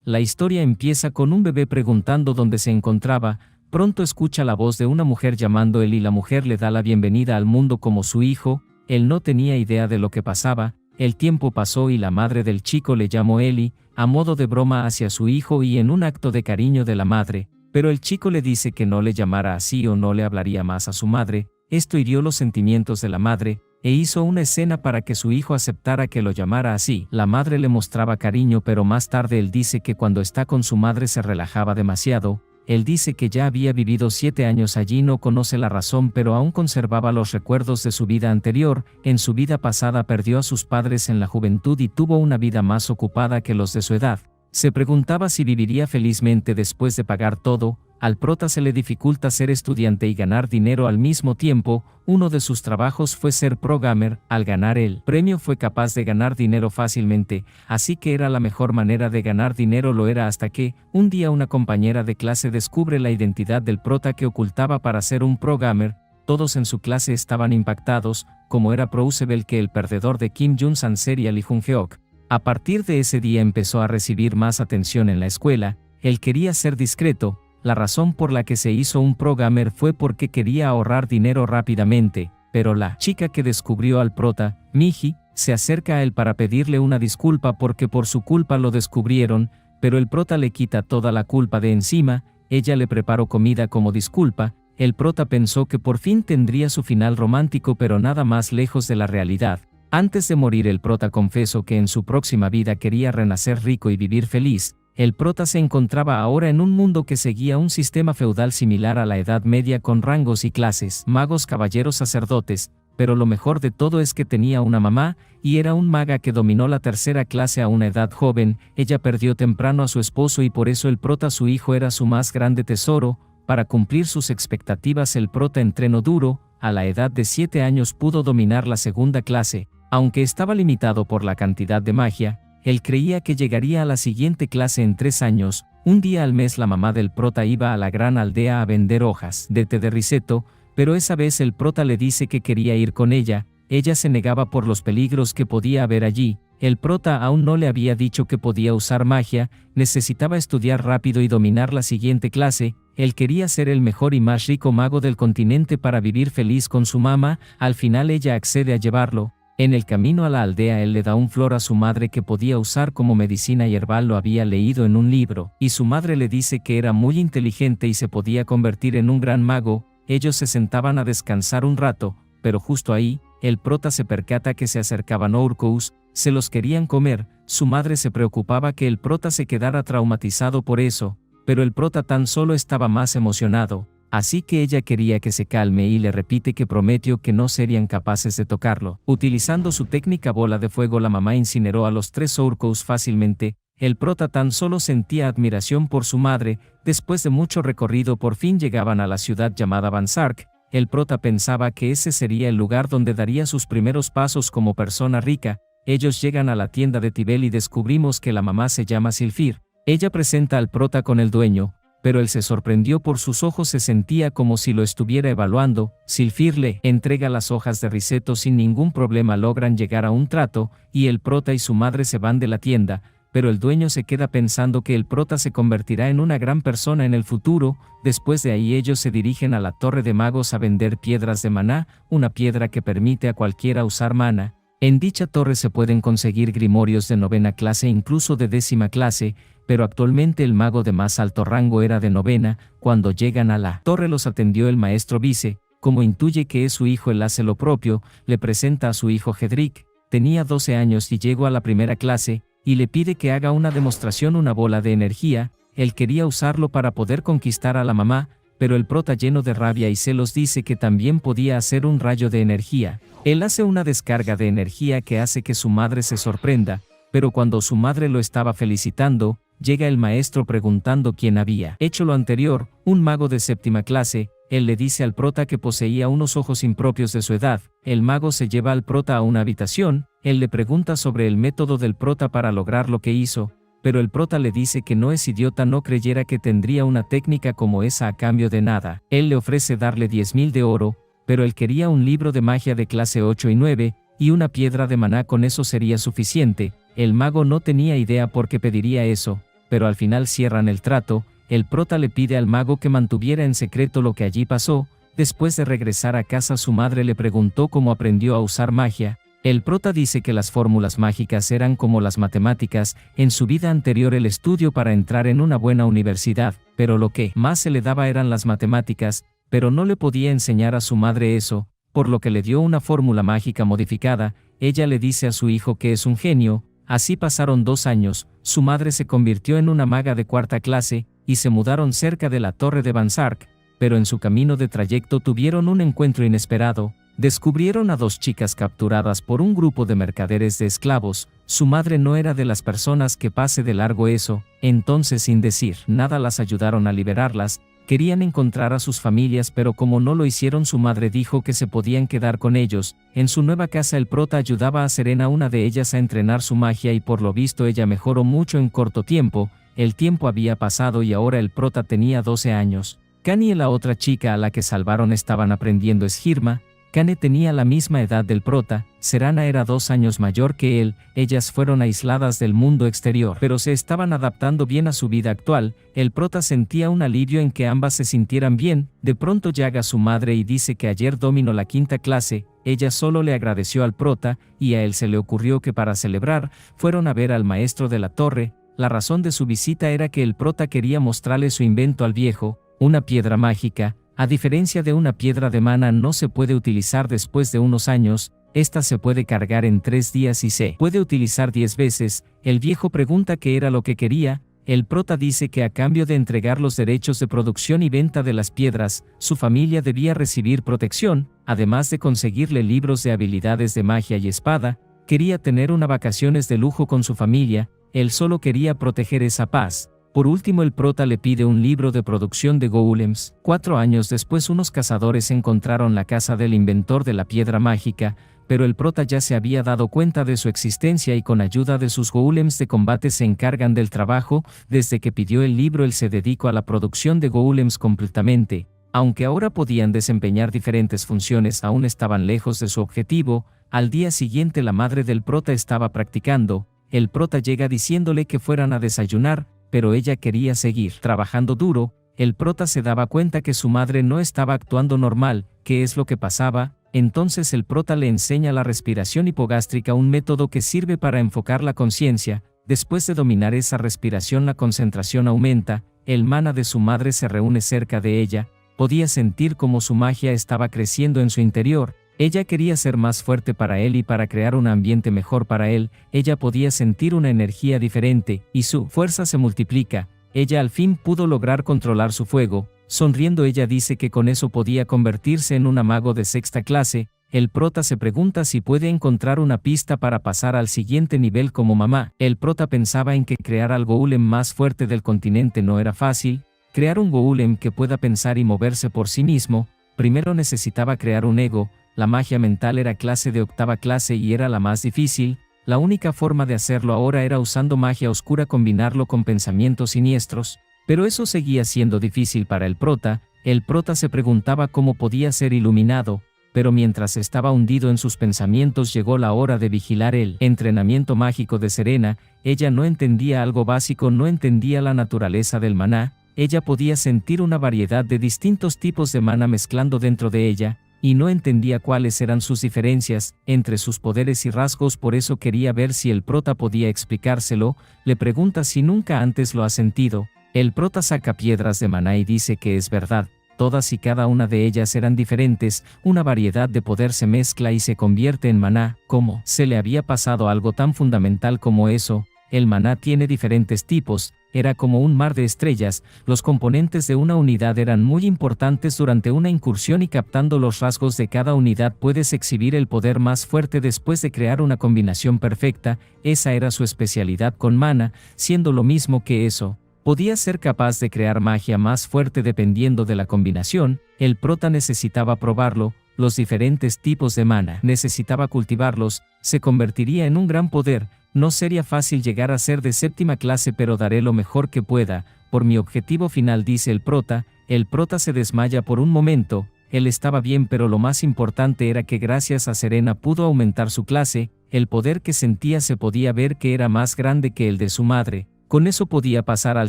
La historia empieza con un bebé preguntando dónde se encontraba, pronto escucha la voz de una mujer llamando él y la mujer le da la bienvenida al mundo como su hijo. Él no tenía idea de lo que pasaba. El tiempo pasó y la madre del chico le llamó Eli, a modo de broma hacia su hijo y en un acto de cariño de la madre, pero el chico le dice que no le llamara así o no le hablaría más a su madre. Esto hirió los sentimientos de la madre, e hizo una escena para que su hijo aceptara que lo llamara así. La madre le mostraba cariño, pero más tarde él dice que cuando está con su madre se relajaba demasiado. Él dice que ya había vivido 7 años allí, no conoce la razón, pero aún conservaba los recuerdos de su vida anterior. En su vida pasada perdió a sus padres en la juventud y tuvo una vida más ocupada que los de su edad. Se preguntaba si viviría felizmente después de pagar todo. Al prota se le dificulta ser estudiante y ganar dinero al mismo tiempo. Uno de sus trabajos fue ser programmer. Al ganar el premio fue capaz de ganar dinero fácilmente, así que era la mejor manera de ganar dinero. Lo era hasta que, un día una compañera de clase descubre la identidad del prota que ocultaba para ser un programmer. Todos en su clase estaban impactados, como era Roosevelt, que el perdedor de Kim Jong-un sería Lee Jung-geok. A partir de ese día empezó a recibir más atención en la escuela. Él quería ser discreto. La razón por la que se hizo un programmer fue porque quería ahorrar dinero rápidamente, pero la chica que descubrió al prota, Miji, se acerca a él para pedirle una disculpa porque por su culpa lo descubrieron, pero el prota le quita toda la culpa de encima. Ella le preparó comida como disculpa. El prota pensó que por fin tendría su final romántico, pero nada más lejos de la realidad. Antes de morir, el prota confesó que en su próxima vida quería renacer rico y vivir feliz. El prota se encontraba ahora en un mundo que seguía un sistema feudal similar a la Edad Media, con rangos y clases, magos, caballeros, sacerdotes, pero lo mejor de todo es que tenía una mamá, y era un maga que dominó la tercera clase a una edad joven. Ella perdió temprano a su esposo y por eso el prota, su hijo, era su más grande tesoro. Para cumplir sus expectativas, el prota entrenó duro. A la edad de 7 años pudo dominar la segunda clase, aunque estaba limitado por la cantidad de magia. Él creía que llegaría a la siguiente clase en 3 años. Un día al mes la mamá del prota iba a la gran aldea a vender hojas de té de riseto, pero esa vez el prota le dice que quería ir con ella. Ella se negaba por los peligros que podía haber allí. El prota aún no le había dicho que podía usar magia, necesitaba estudiar rápido y dominar la siguiente clase. Él quería ser el mejor y más rico mago del continente para vivir feliz con su mamá. Al final ella accede a llevarlo. En el camino a la aldea él le da un flor a su madre que podía usar como medicina herbal. Lo había leído en un libro, y su madre le dice que era muy inteligente y se podía convertir en un gran mago. Ellos se sentaban a descansar un rato, pero justo ahí, el prota se percata que se acercaban orcos, se los querían comer. Su madre se preocupaba que el prota se quedara traumatizado por eso, pero el prota tan solo estaba más emocionado. Así que ella quería que se calme y le repite que prometió que no serían capaces de tocarlo. Utilizando su técnica bola de fuego, la mamá incineró a los 3 orcos fácilmente. El prota tan solo sentía admiración por su madre. Después de mucho recorrido por fin llegaban a la ciudad llamada Bansark. El prota pensaba que ese sería el lugar donde daría sus primeros pasos como persona rica. Ellos llegan a la tienda de Tibel y descubrimos que la mamá se llama Silfir. Ella presenta al prota con el dueño, pero él se sorprendió por sus ojos, se sentía como si lo estuviera evaluando. Silfir le entrega las hojas de riseto sin ningún problema, logran llegar a un trato, y el prota y su madre se van de la tienda, pero el dueño se queda pensando que el prota se convertirá en una gran persona en el futuro. Después de ahí ellos se dirigen a la Torre de Magos a vender piedras de maná, una piedra que permite a cualquiera usar maná. En dicha torre se pueden conseguir grimorios de 9ª clase, incluso de 10ª clase, pero actualmente el mago de más alto rango era de 9ª. Cuando llegan a la torre los atendió el maestro Vice. Como intuye que es su hijo, él hace lo propio, le presenta a su hijo Hedrick. Tenía 12 años y llegó a la primera clase, y le pide que haga una demostración, una bola de energía. Él quería usarlo para poder conquistar a la mamá, pero el prota, lleno de rabia y celos, dice que también podía hacer un rayo de energía. Él hace una descarga de energía que hace que su madre se sorprenda, pero cuando su madre lo estaba felicitando, llega el maestro preguntando quién había hecho lo anterior. Un mago de 7ª clase. Él le dice al prota que poseía unos ojos impropios de su edad. El mago se lleva al prota a una habitación. Él le pregunta sobre el método del prota para lograr lo que hizo, pero el prota le dice que no es idiota, no creyera que tendría una técnica como esa a cambio de nada. Él le ofrece darle 10.000 de oro, pero él quería un libro de magia de clase 8 y 9, y una piedra de maná. Con eso sería suficiente. El mago no tenía idea por qué pediría eso. pero al final cierran el trato. El prota le pide al mago que mantuviera en secreto lo que allí pasó. Después de regresar a casa, su madre le preguntó cómo aprendió a usar magia. El prota dice que las fórmulas mágicas eran como las matemáticas, en su vida anterior el estudio para entrar en una buena universidad, pero lo que más se le daba eran las matemáticas, pero no le podía enseñar a su madre eso, por lo que le dio una fórmula mágica modificada. Ella le dice a su hijo que es un genio. Así pasaron 2 años, su madre se convirtió en una maga de 4ª clase, y se mudaron cerca de la torre de Bansark, pero en su camino de trayecto tuvieron un encuentro inesperado. Descubrieron a 2 chicas capturadas por un grupo de mercaderes de esclavos. Su madre no era de las personas que pase de largo eso, entonces sin decir nada las ayudaron a liberarlas. Querían encontrar a sus familias, pero como no lo hicieron, su madre dijo que se podían quedar con ellos. En su nueva casa el prota ayudaba a Serena, una de ellas, a entrenar su magia, y por lo visto ella mejoró mucho en corto tiempo. El tiempo había pasado y ahora el prota tenía 12 años. Kane y la otra chica a la que salvaron estaban aprendiendo esgrima. Kane tenía la misma edad del prota, Serena era 2 años mayor que él. Ellas fueron aisladas del mundo exterior, pero se estaban adaptando bien a su vida actual. El prota sentía un alivio en que ambas se sintieran bien. De pronto llega su madre y dice que ayer dominó la 5ª clase. Ella solo le agradeció al prota, y a él se le ocurrió que para celebrar, fueron a ver al maestro de la torre. La razón de su visita era que el prota quería mostrarle su invento al viejo, una piedra mágica. A diferencia de una piedra de mana, no se puede utilizar después de unos años. Esta se puede cargar en 3 días y se puede utilizar 10 veces. El viejo pregunta qué era lo que quería. El prota dice que a cambio de entregar los derechos de producción y venta de las piedras, su familia debía recibir protección, además de conseguirle libros de habilidades de magia y espada. Quería tener unas vacaciones de lujo con su familia. Él solo quería proteger esa paz. Por último, el prota le pide un libro de producción de golems. 4 años después, unos cazadores encontraron la casa del inventor de la piedra mágica, pero el prota ya se había dado cuenta de su existencia y con ayuda de sus golems de combate se encargan del trabajo. Desde que pidió el libro, él se dedicó a la producción de golems completamente. Aunque ahora podían desempeñar diferentes funciones, aún estaban lejos de su objetivo. Al día siguiente, la madre del prota estaba practicando. El prota llega diciéndole que fueran a desayunar, pero ella quería seguir trabajando duro. El prota se daba cuenta que su madre no estaba actuando normal. ¿Qué es lo que pasaba? Entonces el prota le enseña la respiración hipogástrica, un método que sirve para enfocar la conciencia. Después de dominar esa respiración, la concentración aumenta. El mana de su madre se reúne cerca de ella. Podía sentir cómo su magia estaba creciendo en su interior. Ella quería ser más fuerte para él y para crear un ambiente mejor para él. Ella podía sentir una energía diferente, y su fuerza se multiplica. Ella al fin pudo lograr controlar su fuego. Sonriendo, ella dice que con eso podía convertirse en una mago de 6ª clase. El prota se pregunta si puede encontrar una pista para pasar al siguiente nivel como mamá. El prota pensaba en que crear al golem más fuerte del continente no era fácil. Crear un golem que pueda pensar y moverse por sí mismo. Primero necesitaba crear un ego. La magia mental era clase de 8ª clase y era la más difícil. La única forma de hacerlo ahora era usando magia oscura, combinarlo con pensamientos siniestros. Pero eso seguía siendo difícil para el prota. El prota se preguntaba cómo podía ser iluminado, pero mientras estaba hundido en sus pensamientos llegó la hora de vigilar el entrenamiento mágico de Serena. Ella no entendía algo básico, no entendía la naturaleza del maná. Ella podía sentir una variedad de distintos tipos de maná mezclando dentro de ella, y no entendía cuáles eran sus diferencias entre sus poderes y rasgos. Por eso quería ver si el prota podía explicárselo. Le pregunta si nunca antes lo ha sentido. El prota saca piedras de maná y dice que es verdad. Todas y cada una de ellas eran diferentes. Una variedad de poder se mezcla y se convierte en maná. ¿Cómo se le había pasado algo tan fundamental como eso? El maná tiene diferentes tipos. Era como un mar de estrellas. Los componentes de una unidad eran muy importantes durante una incursión, y captando los rasgos de cada unidad puedes exhibir el poder más fuerte después de crear una combinación perfecta. Esa era su especialidad con mana. Siendo lo mismo que eso, podía ser capaz de crear magia más fuerte dependiendo de la combinación. El prota necesitaba probarlo. Los diferentes tipos de mana necesitaba cultivarlos. Se convertiría en un gran poder. No sería fácil llegar a ser de 7ª clase, pero daré lo mejor que pueda, por mi objetivo final, dice el prota. El prota se desmaya por un momento. Él estaba bien, pero lo más importante era que gracias a Serena pudo aumentar su clase. El poder que sentía se podía ver que era más grande que el de su madre. Con eso podía pasar al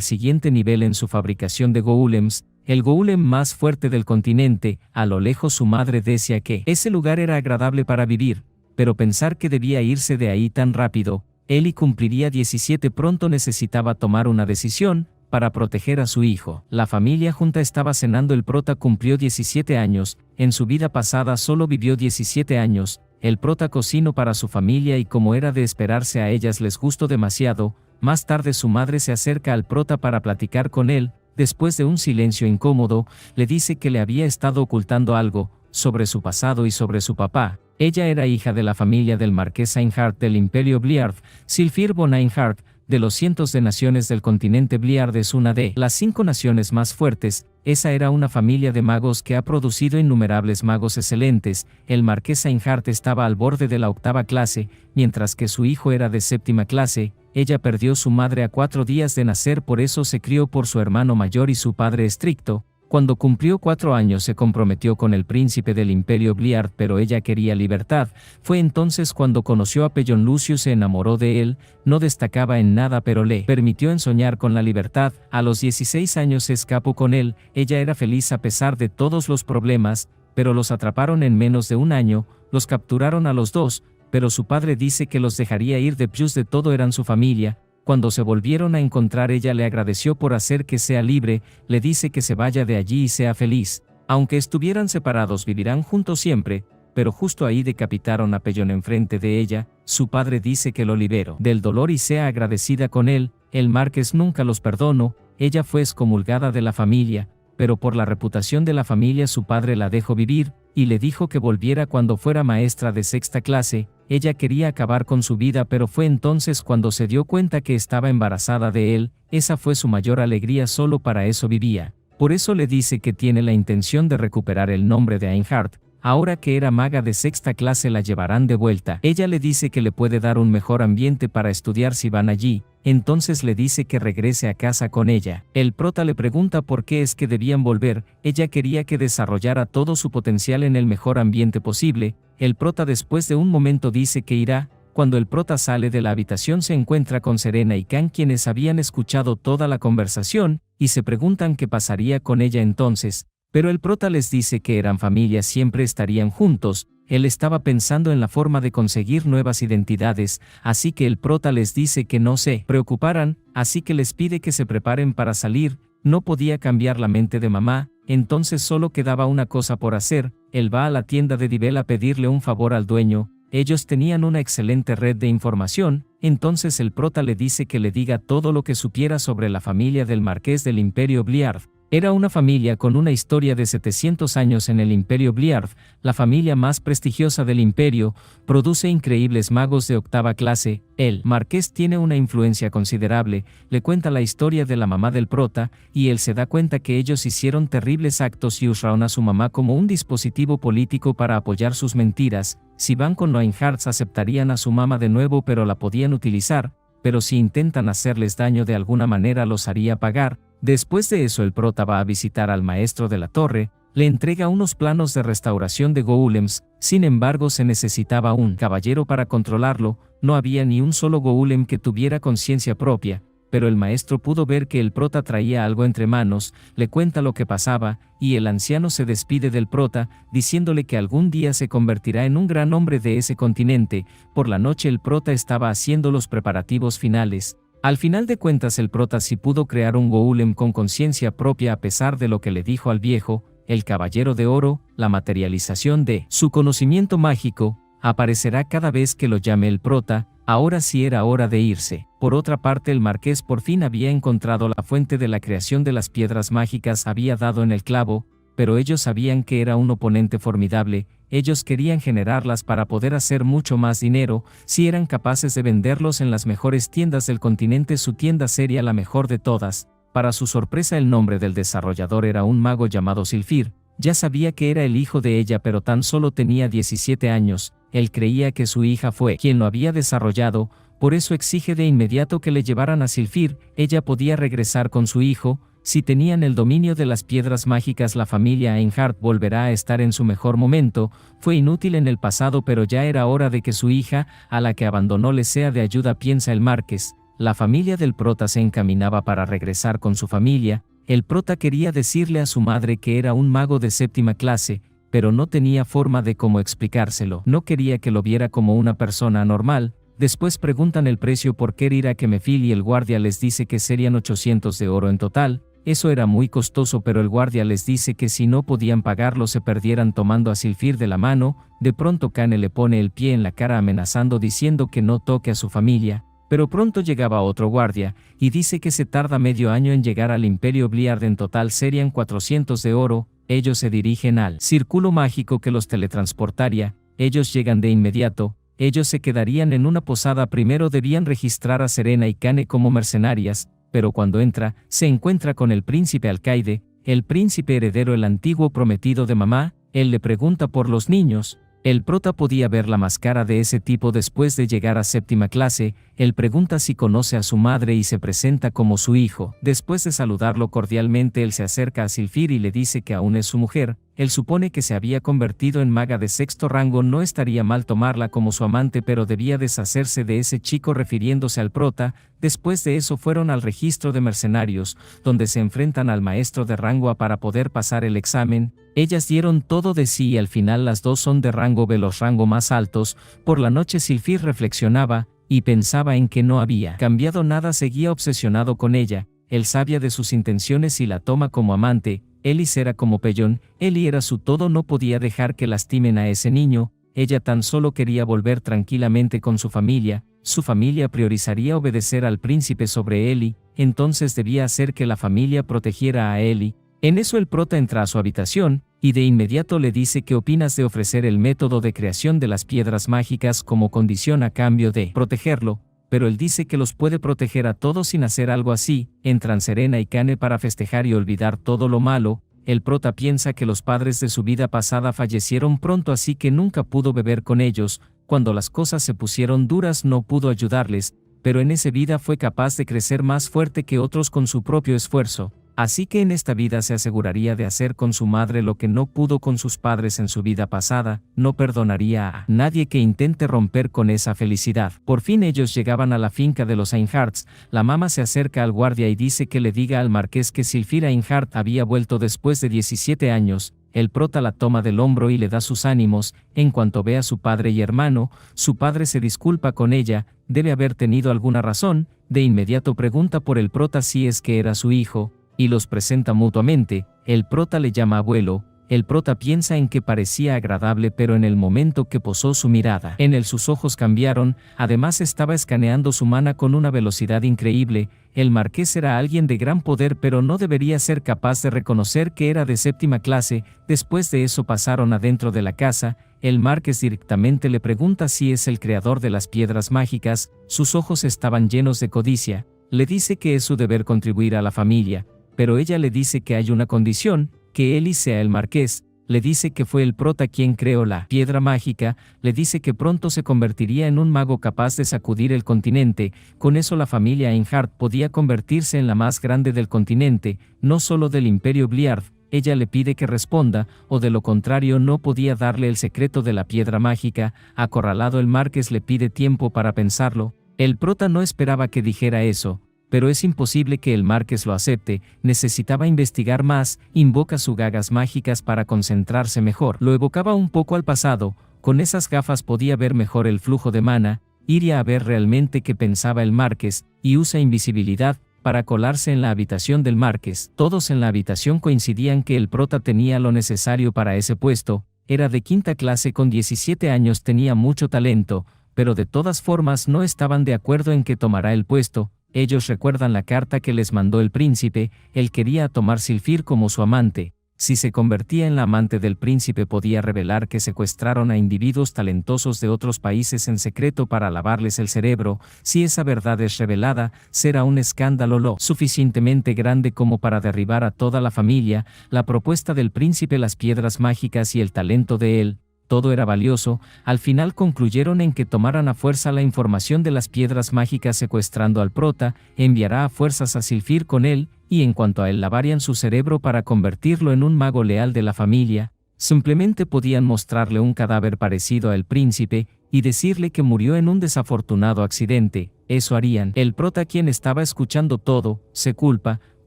siguiente nivel en su fabricación de golems, el golem más fuerte del continente. A lo lejos su madre decía que ese lugar era agradable para vivir, pero pensar que debía irse de ahí tan rápido. Él cumpliría 17 pronto, necesitaba tomar una decisión para proteger a su hijo. La familia junta estaba cenando. El prota cumplió 17 años, en su vida pasada solo vivió 17 años. El prota cocinó para su familia y como era de esperarse a ellas les gustó demasiado. Más tarde su madre se acerca al prota para platicar con él. Después de un silencio incómodo, le dice que le había estado ocultando algo sobre su pasado y sobre su papá. Ella era hija de la familia del marqués Einhard del Imperio Bliard. Sylphir von Einhard, de los cientos de naciones del continente Bliard, es una de las 5 naciones más fuertes. Esa era una familia de magos que ha producido innumerables magos excelentes. El marqués Einhard estaba al borde de la 8ª clase, mientras que su hijo era de 7ª clase. Ella perdió su madre a 4 días de nacer, por eso se crió por su hermano mayor y su padre estricto. Cuando cumplió 4 años se comprometió con el príncipe del Imperio Bliard, pero ella quería libertad. Fue entonces cuando conoció a Pellon Lucius, se enamoró de él, no destacaba en nada pero le permitió ensoñar con la libertad. A los 16 años se escapó con él. Ella era feliz a pesar de todos los problemas, pero los atraparon en menos de un año, los capturaron a los dos, pero su padre dice que los dejaría ir de plus de todo, eran su familia. Cuando se volvieron a encontrar, ella le agradeció por hacer que sea libre, le dice que se vaya de allí y sea feliz. Aunque estuvieran separados vivirán juntos siempre, pero justo ahí decapitaron a Pellon enfrente de ella. Su padre dice que lo liberó del dolor y sea agradecida con él. El marqués nunca los perdonó. Ella fue excomulgada de la familia, pero por la reputación de la familia su padre la dejó vivir, y le dijo que volviera cuando fuera maestra de 6ª clase. Ella quería acabar con su vida, pero fue entonces cuando se dio cuenta que estaba embarazada de él. Esa fue su mayor alegría, solo para eso vivía. Por eso le dice que tiene la intención de recuperar el nombre de Einhard. Ahora que era maga de 6ª clase la llevarán de vuelta. Ella le dice que le puede dar un mejor ambiente para estudiar si van allí. Entonces le dice que regrese a casa con ella. El prota le pregunta por qué es que debían volver. Ella quería que desarrollara todo su potencial en el mejor ambiente posible. El prota después de un momento dice que irá. Cuando el prota sale de la habitación se encuentra con Serena y Khan, quienes habían escuchado toda la conversación, y se preguntan qué pasaría con ella entonces. Pero el prota les dice que eran familia, siempre estarían juntos. Él estaba pensando en la forma de conseguir nuevas identidades, así que el prota les dice que no se preocuparan, así que les pide que se preparen para salir. No podía cambiar la mente de mamá, entonces solo quedaba una cosa por hacer. Él va a la tienda de Divel a pedirle un favor al dueño. Ellos tenían una excelente red de información, entonces el prota le dice que le diga todo lo que supiera sobre la familia del marqués del Imperio Bliard. Era una familia con una historia de 700 años en el Imperio Bliard, la familia más prestigiosa del imperio, produce increíbles magos de 8ª clase. El marqués tiene una influencia considerable, le cuenta la historia de la mamá del prota, y él se da cuenta que ellos hicieron terribles actos y usaron a su mamá como un dispositivo político para apoyar sus mentiras. Si van con los Einhards aceptarían a su mamá de nuevo, pero la podían utilizar, pero si intentan hacerles daño de alguna manera los haría pagar. Después de eso el prota va a visitar al maestro de la torre, le entrega unos planos de restauración de golems. Sin embargo se necesitaba un caballero para controlarlo. No había ni un solo golem que tuviera conciencia propia, pero el maestro pudo ver que el prota traía algo entre manos, le cuenta lo que pasaba, y el anciano se despide del prota, diciéndole que algún día se convertirá en un gran hombre de ese continente. Por la noche el prota estaba haciendo los preparativos finales. Al final de cuentas el prota sí pudo crear un golem con conciencia propia a pesar de lo que le dijo al viejo, el caballero de oro. La materialización de su conocimiento mágico aparecerá cada vez que lo llame el prota. Ahora sí era hora de irse. Por otra parte el marqués por fin había encontrado la fuente de la creación de las piedras mágicas, había dado en el clavo, pero ellos sabían que era un oponente formidable. Ellos querían generarlas para poder hacer mucho más dinero. Si eran capaces de venderlos en las mejores tiendas del continente, su tienda sería la mejor de todas. Para su sorpresa el nombre del desarrollador era un mago llamado Sylphir. Ya sabía que era el hijo de ella, pero tan solo tenía 17 años. Él creía que su hija fue quien lo había desarrollado, por eso exige de inmediato que le llevaran a Sylphir. Ella podía regresar con su hijo. Si tenían el dominio de las piedras mágicas, la familia Einhard volverá a estar en su mejor momento. Fue inútil en el pasado, pero ya era hora de que su hija, a la que abandonó, le sea de ayuda, piensa el marqués. La familia del prota se encaminaba para regresar con su familia. El prota quería decirle a su madre que era un mago de séptima clase, pero no tenía forma de cómo explicárselo. No quería que lo viera como una persona normal. Después preguntan el precio por querer ir a Kemefil y el guardia les dice que serían 800 de oro en total. Eso era muy costoso, pero el guardia les dice que si no podían pagarlo se perdieran tomando a Silfir de la mano. De pronto Kane le pone el pie en la cara amenazando diciendo que no toque a su familia. Pero pronto llegaba otro guardia, y dice que se tarda medio año en llegar al Imperio Bliard. En total serían 400 de oro. Ellos se dirigen al círculo mágico que los teletransportaría. Ellos llegan de inmediato. Ellos se quedarían en una posada. Primero debían registrar a Serena y Kane como mercenarias, pero cuando entra, se encuentra con el príncipe alcaide, el príncipe heredero, el antiguo prometido de mamá. Él le pregunta por los niños. El prota podía ver la máscara de ese tipo después de llegar a séptima clase. Él pregunta si conoce a su madre y se presenta como su hijo. Después de saludarlo cordialmente, él se acerca a Silfir y le dice que aún es su mujer. Él supone que se había convertido en maga de sexto rango. No estaría mal tomarla como su amante, pero debía deshacerse de ese chico, refiriéndose al prota. Después de eso fueron al registro de mercenarios, donde se enfrentan al maestro de rango A para poder pasar el examen. Ellas dieron todo de sí y al final las dos son de rango B, los rangos más altos. Por la noche Silfir reflexionaba y pensaba en que no había cambiado nada. Seguía obsesionado con ella. Él sabía de sus intenciones y la toma como amante. Elis era como Pellón, Eli era su todo. No podía dejar que lastimen a ese niño. Ella tan solo quería volver tranquilamente con su familia. Su familia priorizaría obedecer al príncipe sobre Eli, entonces debía hacer que la familia protegiera a Eli. En eso el prota entra a su habitación, y de inmediato le dice: ¿qué opinas de ofrecer el método de creación de las piedras mágicas como condición a cambio de protegerlo? Pero él dice que los puede proteger a todos sin hacer algo así. Entran Serena y Kane para festejar y olvidar todo lo malo. El prota piensa que los padres de su vida pasada fallecieron pronto, así que nunca pudo beber con ellos. Cuando las cosas se pusieron duras no pudo ayudarles, pero en esa vida fue capaz de crecer más fuerte que otros con su propio esfuerzo. Así que en esta vida se aseguraría de hacer con su madre lo que no pudo con sus padres en su vida pasada. No perdonaría a nadie que intente romper con esa felicidad. Por fin ellos llegaban a la finca de los Einhards. La mamá se acerca al guardia y dice que le diga al marqués que Silfir Einhard había vuelto después de 17 años. El prota la toma del hombro y le da sus ánimos. En cuanto ve a su padre y hermano, su padre se disculpa con ella. Debe haber tenido alguna razón. De inmediato pregunta por el prota si es que era su hijo, y los presenta mutuamente. El prota le llama abuelo. El prota piensa en que parecía agradable, pero en el momento que posó su mirada en él sus ojos cambiaron. Además estaba escaneando su mana con una velocidad increíble. El marqués era alguien de gran poder, pero no debería ser capaz de reconocer que era de séptima clase. Después de eso pasaron adentro de la casa. El marqués directamente le pregunta si es el creador de las piedras mágicas. Sus ojos estaban llenos de codicia. Le dice que es su deber contribuir a la familia, pero ella le dice que hay una condición: que Eli sea el marqués. Le dice que fue el prota quien creó la piedra mágica. Le dice que pronto se convertiría en un mago capaz de sacudir el continente. Con eso la familia Einhard podía convertirse en la más grande del continente, no solo del Imperio Bliard. Ella le pide que responda, o de lo contrario no podía darle el secreto de la piedra mágica. Acorralado, el marqués le pide tiempo para pensarlo. El prota no esperaba que dijera eso, pero es imposible que el marqués lo acepte. Necesitaba investigar más. Invoca sus gagas mágicas para concentrarse mejor. Lo evocaba un poco al pasado. Con esas gafas podía ver mejor el flujo de mana. Iría a ver realmente qué pensaba el marqués, y usa invisibilidad para colarse en la habitación del marqués. Todos en la habitación coincidían que el prota tenía lo necesario para ese puesto. Era de quinta clase, con 17 años, tenía mucho talento, pero de todas formas no estaban de acuerdo en que tomara el puesto. Ellos recuerdan la carta que les mandó el príncipe. Él quería tomar Silfir como su amante. Si se convertía en la amante del príncipe podía revelar que secuestraron a individuos talentosos de otros países en secreto para lavarles el cerebro. Si esa verdad es revelada, será un escándalo lo suficientemente grande como para derribar a toda la familia. La propuesta del príncipe, las piedras mágicas y el talento de él, todo era valioso. Al final concluyeron en que tomaran a fuerza la información de las piedras mágicas. Secuestrando al prota, enviará a fuerzas a Silfir con él, y en cuanto a él lavarían su cerebro para convertirlo en un mago leal de la familia. Simplemente podían mostrarle un cadáver parecido al príncipe y decirle que murió en un desafortunado accidente. Eso harían. El prota, quien estaba escuchando todo, se culpa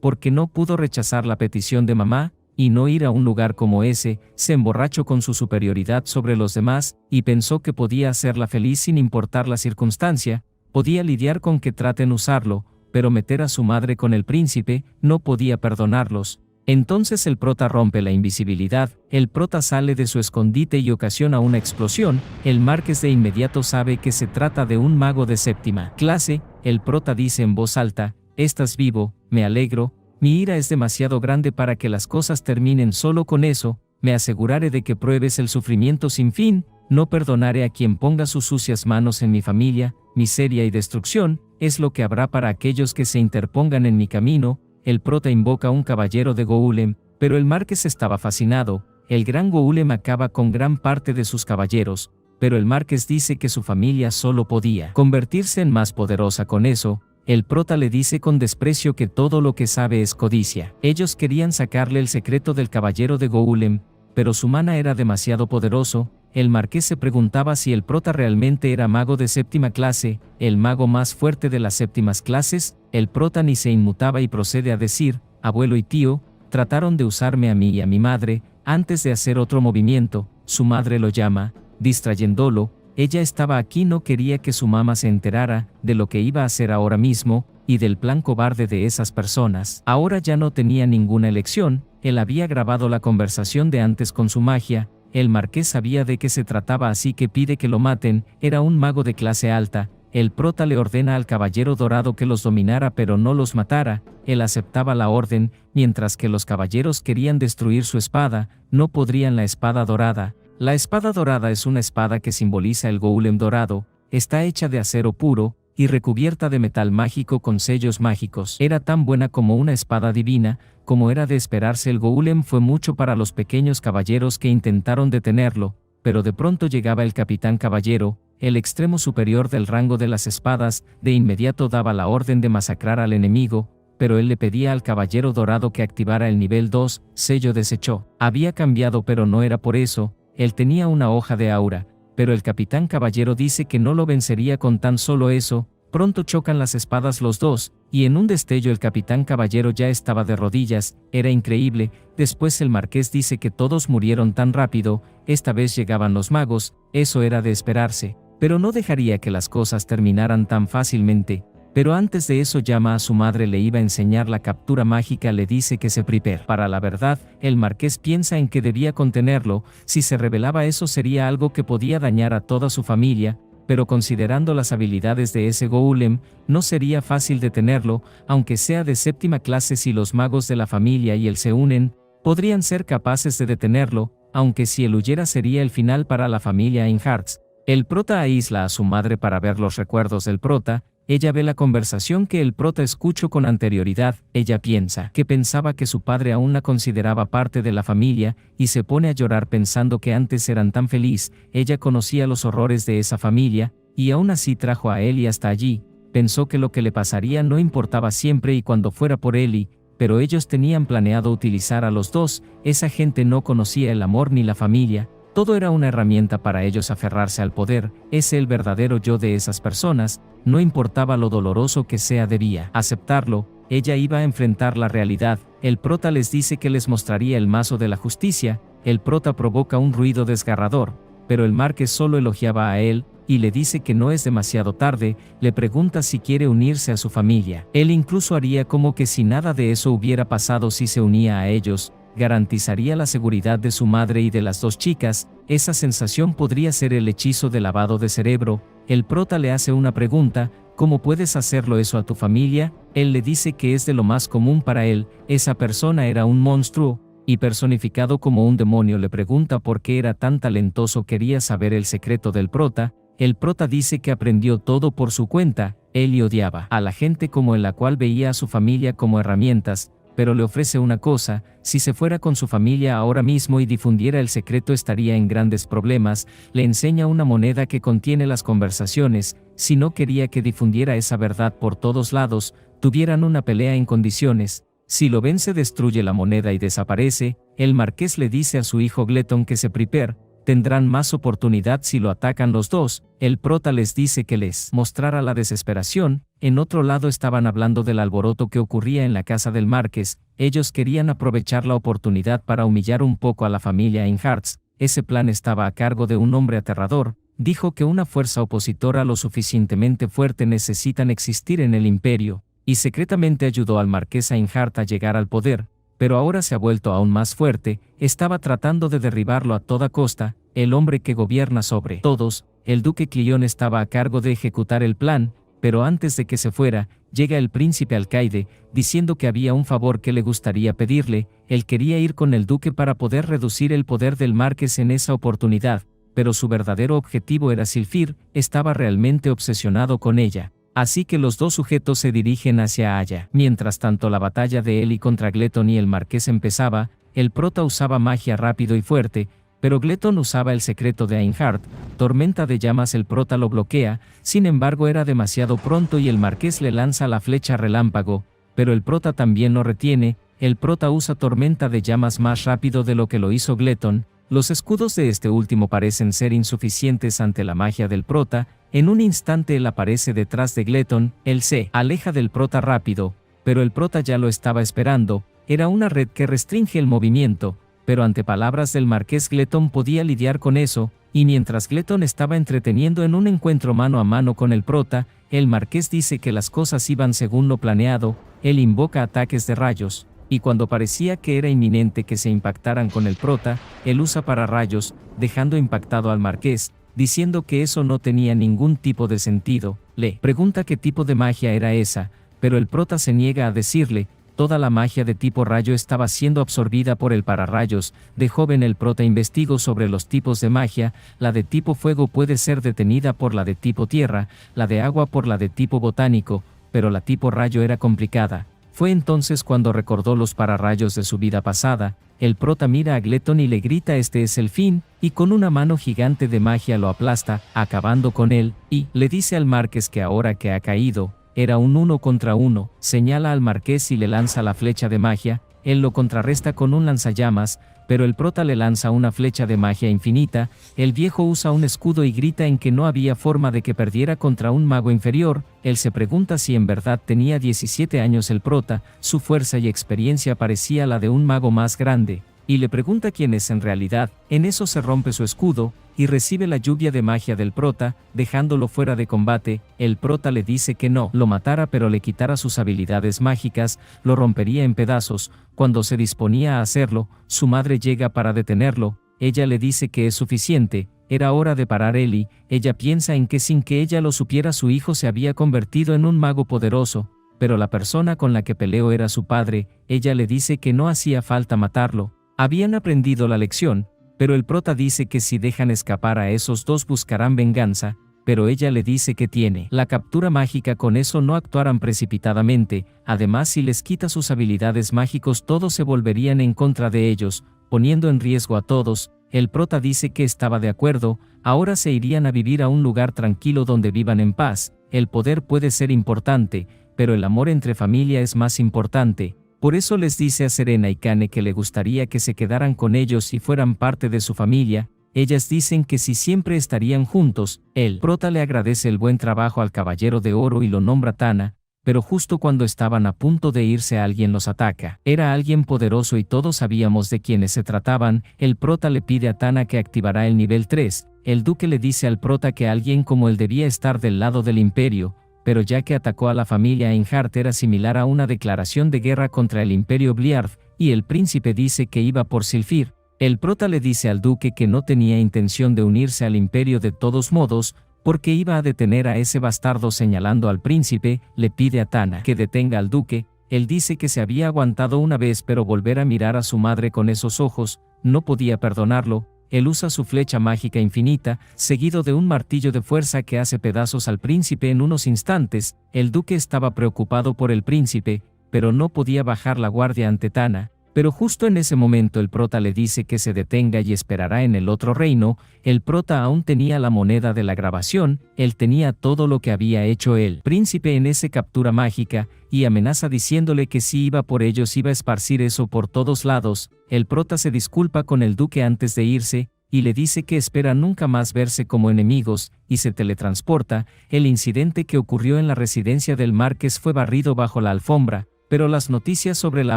porque no pudo rechazar la petición de mamá y no ir a un lugar como ese. Se emborrachó con su superioridad sobre los demás y pensó que podía hacerla feliz sin importar la circunstancia. Podía lidiar con que traten usarlo, pero meter a su madre con el príncipe no podía perdonarlos. Entonces el prota rompe la invisibilidad, el prota sale de su escondite y ocasiona una explosión. El marqués de inmediato sabe que se trata de un mago de séptima clase. El prota dice en voz alta: «Estás vivo, me alegro, mi ira es demasiado grande para que las cosas terminen solo con eso, me aseguraré de que pruebes el sufrimiento sin fin, no perdonaré a quien ponga sus sucias manos en mi familia, miseria y destrucción, es lo que habrá para aquellos que se interpongan en mi camino». El prota invoca a un caballero de Golem, pero el marqués estaba fascinado. El gran Golem acaba con gran parte de sus caballeros, pero el marqués dice que su familia solo podía convertirse en más poderosa con eso. El prota le dice con desprecio que todo lo que sabe es codicia. Ellos querían sacarle el secreto del caballero de Golem, pero su mana era demasiado poderoso. El marqués se preguntaba si el prota realmente era mago de séptima clase, el mago más fuerte de las séptimas clases. El prota ni se inmutaba y procede a decir: «Abuelo y tío, trataron de usarme a mí y a mi madre». Antes de hacer otro movimiento, su madre lo llama, distrayéndolo. Ella estaba aquí, no quería que su mamá se enterara de lo que iba a hacer ahora mismo, y del plan cobarde de esas personas. Ahora ya no tenía ninguna elección, él había grabado la conversación de antes con su magia. El marqués sabía de qué se trataba, así que pide que lo maten. Era un mago de clase alta. El prota le ordena al caballero dorado que los dominara pero no los matara. Él aceptaba la orden, mientras que los caballeros querían destruir su espada. No podrían. La espada dorada. La espada dorada es una espada que simboliza el Golem dorado. Está hecha de acero puro y recubierta de metal mágico con sellos mágicos. Era tan buena como una espada divina. Como era de esperarse, el Golem fue mucho para los pequeños caballeros que intentaron detenerlo, pero de pronto llegaba el capitán caballero, el extremo superior del rango de las espadas. De inmediato daba la orden de masacrar al enemigo, pero él le pedía al caballero dorado que activara el nivel 2, sello desechó. Había cambiado, pero no era por eso. Él tenía una hoja de aura, pero el capitán caballero dice que no lo vencería con tan solo eso. Pronto chocan las espadas los dos, y en un destello el capitán caballero ya estaba de rodillas. Era increíble. Después el marqués dice que todos murieron tan rápido. Esta vez llegaban los magos, eso era de esperarse, pero no dejaría que las cosas terminaran tan fácilmente. Pero antes de eso llama a su madre, le iba a enseñar la captura mágica, le dice que se prepare. Para la verdad, el marqués piensa en que debía contenerlo. Si se revelaba eso sería algo que podía dañar a toda su familia, pero considerando las habilidades de ese Golem, no sería fácil detenerlo. Aunque sea de séptima clase, si los magos de la familia y él se unen, podrían ser capaces de detenerlo, aunque si él huyera sería el final para la familia Einhardt. El prota aísla a su madre para ver los recuerdos del prota. Ella ve la conversación que el prota escuchó con anterioridad. Ella piensa que pensaba que su padre aún la consideraba parte de la familia, y se pone a llorar pensando que antes eran tan feliz. Ella conocía los horrores de esa familia, y aún así trajo a Ellie hasta allí. Pensó que lo que le pasaría no importaba siempre y cuando fuera por Ellie, pero ellos tenían planeado utilizar a los dos. Esa gente no conocía el amor ni la familia. Todo era una herramienta para ellos aferrarse al poder. Es el verdadero yo de esas personas. No importaba lo doloroso que sea, debía aceptarlo. Ella iba a enfrentar la realidad. El prota les dice que les mostraría el mazo de la justicia. El prota provoca un ruido desgarrador, pero el marqués solo elogiaba a él, y le dice que no es demasiado tarde. Le pregunta si quiere unirse a su familia. Él incluso haría como que si nada de eso hubiera pasado si se unía a ellos. Garantizaría la seguridad de su madre y de las dos chicas. Esa sensación podría ser el hechizo de lavado de cerebro. El prota le hace una pregunta: ¿cómo puedes hacerlo eso a tu familia? Él le dice que es de lo más común para él. Esa persona era un monstruo, y personificado como un demonio. Le pregunta por qué era tan talentoso, quería saber el secreto del prota. El prota dice que aprendió todo por su cuenta. Él odiaba a la gente como en la cual veía a su familia como herramientas, pero le ofrece una cosa: si se fuera con su familia ahora mismo y difundiera el secreto estaría en grandes problemas. Le enseña una moneda que contiene las conversaciones. Si no quería que difundiera esa verdad por todos lados, tuvieran una pelea en condiciones. Si lo vence, destruye la moneda y desaparece. el marqués le dice a su hijo Gletton que se prepare, tendrán más oportunidad si lo atacan los dos. El prota les dice que les mostrara la desesperación. En otro lado estaban hablando del alboroto que ocurría en la casa del marqués. Ellos querían aprovechar la oportunidad para humillar un poco a la familia Einhardt. Ese plan estaba a cargo de un hombre aterrador. Dijo que una fuerza opositora lo suficientemente fuerte necesitan existir en el imperio, y secretamente ayudó al marqués Einhardt a llegar al poder, pero ahora se ha vuelto aún más fuerte. Estaba tratando de derribarlo a toda costa. El hombre que gobierna sobre todos, el duque Cleon, estaba a cargo de ejecutar el plan, pero antes de que se fuera, llega el príncipe alcaide, diciendo que había un favor que le gustaría pedirle. Él quería ir con el duque para poder reducir el poder del marqués en esa oportunidad, pero su verdadero objetivo era Sylphir. Estaba realmente obsesionado con ella. Así que los dos sujetos se dirigen hacia allá. Mientras tanto, la batalla de Ellie contra Gletton y el marqués empezaba. El prota usaba magia rápido y fuerte, pero Gletton usaba el secreto de Einhardt, tormenta de llamas. El prota lo bloquea, sin embargo era demasiado pronto y el marqués le lanza la flecha relámpago, pero el prota también lo retiene. El prota usa tormenta de llamas más rápido de lo que lo hizo Gletton. Los escudos de este último parecen ser insuficientes ante la magia del prota. En un instante él aparece detrás de Gletton. Él se aleja del prota rápido, pero el prota ya lo estaba esperando. Era una red que restringe el movimiento, pero ante palabras del marqués Gletton podía lidiar con eso, y mientras Gletton estaba entreteniendo en un encuentro mano a mano con el prota, el marqués dice que las cosas iban según lo planeado. Él invoca ataques de rayos, y cuando parecía que era inminente que se impactaran con el prota, él usa pararrayos, dejando impactado al marqués, diciendo que eso no tenía ningún tipo de sentido. Le pregunta qué tipo de magia era esa, pero el prota se niega a decirle. Toda la magia de tipo rayo estaba siendo absorbida por el pararrayos. De joven el prota investigó sobre los tipos de magia. La de tipo fuego puede ser detenida por la de tipo tierra, la de agua por la de tipo botánico, pero la tipo rayo era complicada. Fue entonces cuando recordó los pararrayos de su vida pasada. El prota mira a Gletton y le grita: este es el fin, y con una mano gigante de magia lo aplasta, acabando con él, y le dice al marqués que ahora que ha caído, era un 1 contra 1, señala al marqués y le lanza la flecha de magia. Él lo contrarresta con un lanzallamas, pero el prota le lanza una flecha de magia infinita. El viejo usa un escudo y grita en que no había forma de que perdiera contra un mago inferior. Él se pregunta si en verdad tenía 17 años el prota. Su fuerza y experiencia parecía la de un mago más grande, y le pregunta quién es en realidad. En eso se rompe su escudo, y recibe la lluvia de magia del prota, dejándolo fuera de combate. El prota le dice que no lo matara, pero le quitara sus habilidades mágicas, lo rompería en pedazos. Cuando se disponía a hacerlo, su madre llega para detenerlo. Ella le dice que es suficiente, era hora de parar Ellie. Ella piensa en que sin que ella lo supiera su hijo se había convertido en un mago poderoso, pero la persona con la que peleó era su padre. Ella le dice que no hacía falta matarlo. Habían aprendido la lección, pero el prota dice que si dejan escapar a esos dos buscarán venganza, pero ella le dice que tiene la captura mágica, con eso no actuarán precipitadamente. Además, si les quita sus habilidades mágicos todos se volverían en contra de ellos, poniendo en riesgo a todos. El prota dice que estaba de acuerdo. Ahora se irían a vivir a un lugar tranquilo donde vivan en paz. El poder puede ser importante, pero el amor entre familia es más importante. Por eso les dice a Serena y Kane que le gustaría que se quedaran con ellos y fueran parte de su familia. Ellas dicen que si siempre estarían juntos. El prota le agradece el buen trabajo al caballero de oro y lo nombra Tana, pero justo cuando estaban a punto de irse alguien los ataca. Era alguien poderoso y todos sabíamos de quiénes se trataban. El prota le pide a Tana que activará el nivel 3. El duque le dice al prota que alguien como él debía estar del lado del imperio, pero ya que atacó a la familia Einhardt era similar a una declaración de guerra contra el imperio Bliard, y el príncipe dice que iba por Sylphir. El prota le dice al duque que no tenía intención de unirse al imperio de todos modos, porque iba a detener a ese bastardo. Señalando al príncipe, le pide a Tana que detenga al duque. Él dice que se había aguantado una vez, pero volver a mirar a su madre con esos ojos, no podía perdonarlo. Él usa su flecha mágica infinita, seguido de un martillo de fuerza que hace pedazos al príncipe en unos instantes. El duque estaba preocupado por el príncipe, pero no podía bajar la guardia ante Tana. Pero justo en ese momento el prota le dice que se detenga y esperará en el otro reino. El prota aún tenía la moneda de la grabación, él tenía todo lo que había hecho el príncipe en esa captura mágica, y amenaza diciéndole que si iba por ellos iba a esparcir eso por todos lados. El prota se disculpa con el duque antes de irse, y le dice que espera nunca más verse como enemigos, y se teletransporta. El incidente que ocurrió en la residencia del marqués fue barrido bajo la alfombra, pero las noticias sobre la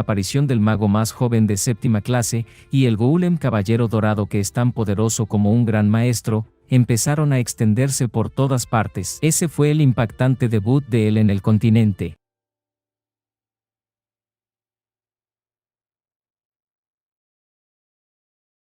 aparición del mago más joven de séptima clase y el Golem Caballero Dorado que es tan poderoso como un gran maestro, empezaron a extenderse por todas partes. Ese fue el impactante debut de él en el continente.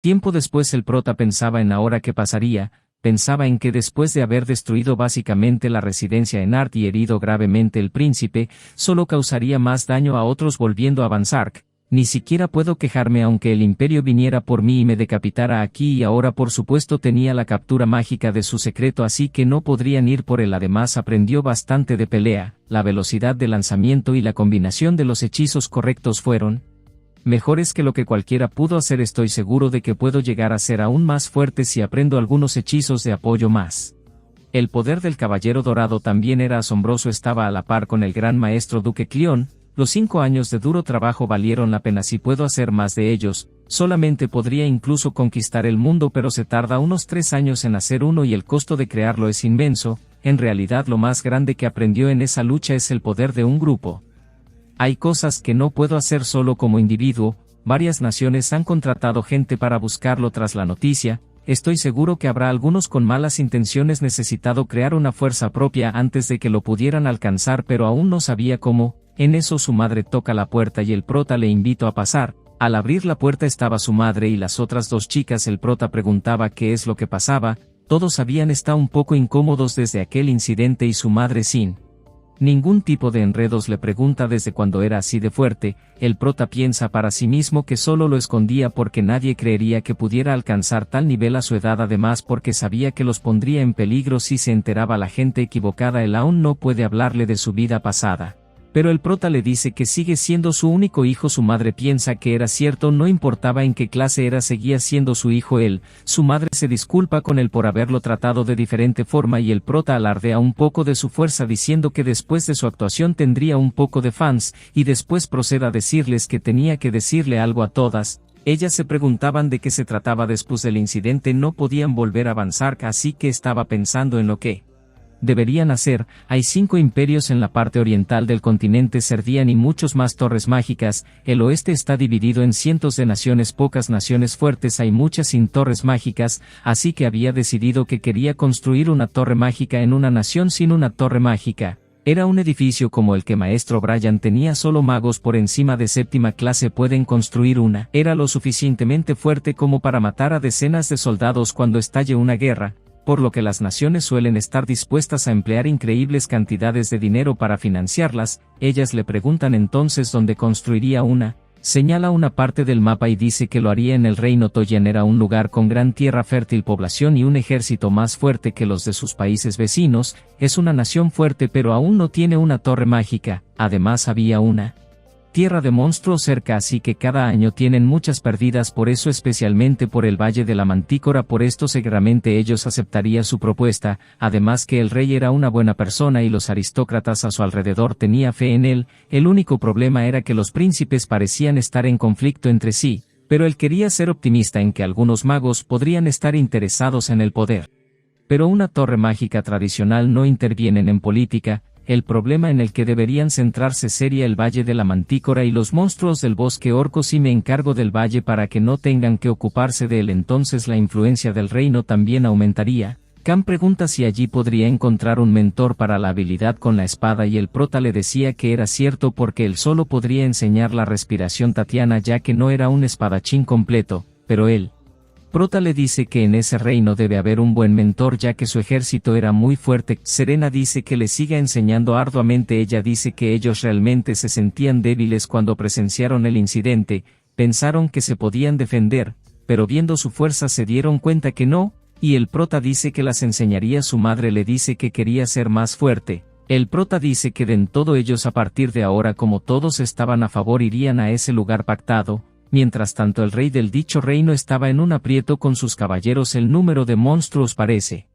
Tiempo después el prota pensaba en ahora qué pasaría. Pensaba en que después de haber destruido básicamente la residencia en Art y herido gravemente el príncipe, solo causaría más daño a otros volviendo a avanzar. Ni siquiera puedo quejarme aunque el imperio viniera por mí y me decapitara aquí y ahora por supuesto tenía la captura mágica de su secreto así que no podrían ir por él. Además aprendió bastante de pelea, la velocidad de lanzamiento y la combinación de los hechizos correctos fueron mejores que lo que cualquiera pudo hacer. Estoy seguro de que puedo llegar a ser aún más fuerte si aprendo algunos hechizos de apoyo más. El poder del Caballero Dorado también era asombroso, estaba a la par con el gran maestro Duque Cleón. Los 5 años de duro trabajo valieron la pena. Si puedo hacer más de ellos, solamente podría incluso conquistar el mundo, pero se tarda unos 3 años en hacer uno y el costo de crearlo es inmenso. En realidad lo más grande que aprendió en esa lucha es el poder de un grupo. Hay cosas que no puedo hacer solo como individuo. Varias naciones han contratado gente para buscarlo tras la noticia. Estoy seguro que habrá algunos con malas intenciones. Necesitado crear una fuerza propia antes de que lo pudieran alcanzar, pero aún no sabía cómo. En eso su madre toca la puerta y el prota le invitó a pasar. Al abrir la puerta estaba su madre y las otras 2 chicas. El prota preguntaba qué es lo que pasaba. Todos habían estado un poco incómodos desde aquel incidente y su madre sin ningún tipo de enredos le pregunta desde cuándo era así de fuerte. El prota piensa para sí mismo que solo lo escondía porque nadie creería que pudiera alcanzar tal nivel a su edad, además porque sabía que los pondría en peligro si se enteraba la gente equivocada. Él aún no puede hablarle de su vida pasada. Pero el prota le dice que sigue siendo su único hijo. Su madre piensa que era cierto, no importaba en qué clase era, seguía siendo su hijo él. Su madre se disculpa con él por haberlo tratado de diferente forma y el prota alardea un poco de su fuerza diciendo que después de su actuación tendría un poco de fans, y después procede a decirles que tenía que decirle algo a todas. Ellas se preguntaban de qué se trataba. Después del incidente no podían volver a avanzar, así que estaba pensando en lo que deberían hacer. Hay 5 imperios en la parte oriental del continente Serdian y muchos más torres mágicas. El oeste está dividido en cientos de naciones, pocas naciones fuertes, hay muchas sin torres mágicas, así que había decidido que quería construir una torre mágica en una nación sin una torre mágica. Era un edificio como el que Maestro Brian tenía, solo magos por encima de séptima clase pueden construir una. Era lo suficientemente fuerte como para matar a decenas de soldados cuando estalle una guerra, por lo que las naciones suelen estar dispuestas a emplear increíbles cantidades de dinero para financiarlas. Ellas le preguntan entonces dónde construiría una. Señala una parte del mapa y dice que lo haría en el reino Toyan. Era un lugar con gran tierra fértil, población y un ejército más fuerte que los de sus países vecinos. Es una nación fuerte pero aún no tiene una torre mágica. Además había una tierra de monstruos cerca, así que cada año tienen muchas pérdidas, por eso especialmente por el Valle de la Mantícora. Por esto seguramente ellos aceptaría su propuesta, además que el rey era una buena persona y los aristócratas a su alrededor tenía fe en él. El único problema era que los príncipes parecían estar en conflicto entre sí, pero él quería ser optimista en que algunos magos podrían estar interesados en el poder. Pero una torre mágica tradicional no intervienen en política. El problema en el que deberían centrarse sería el Valle de la Mantícora y los monstruos del bosque orcos, y me encargo del valle para que no tengan que ocuparse de él. Entonces la influencia del reino también aumentaría. Khan pregunta si allí podría encontrar un mentor para la habilidad con la espada y el prota le decía que era cierto porque él solo podría enseñar la respiración tatiana ya que no era un espadachín completo, pero él prota le dice que en ese reino debe haber un buen mentor ya que su ejército era muy fuerte. Serena dice que le siga enseñando arduamente. Ella dice que ellos realmente se sentían débiles cuando presenciaron el incidente, pensaron que se podían defender, pero viendo su fuerza se dieron cuenta que no, y el prota dice que las enseñaría. Su madre le dice que quería ser más fuerte. El prota dice que den todo ellos a partir de ahora, como todos estaban a favor, irían a ese lugar pactado. Mientras tanto el rey del dicho reino estaba en un aprieto con sus caballeros. El número de monstruos parece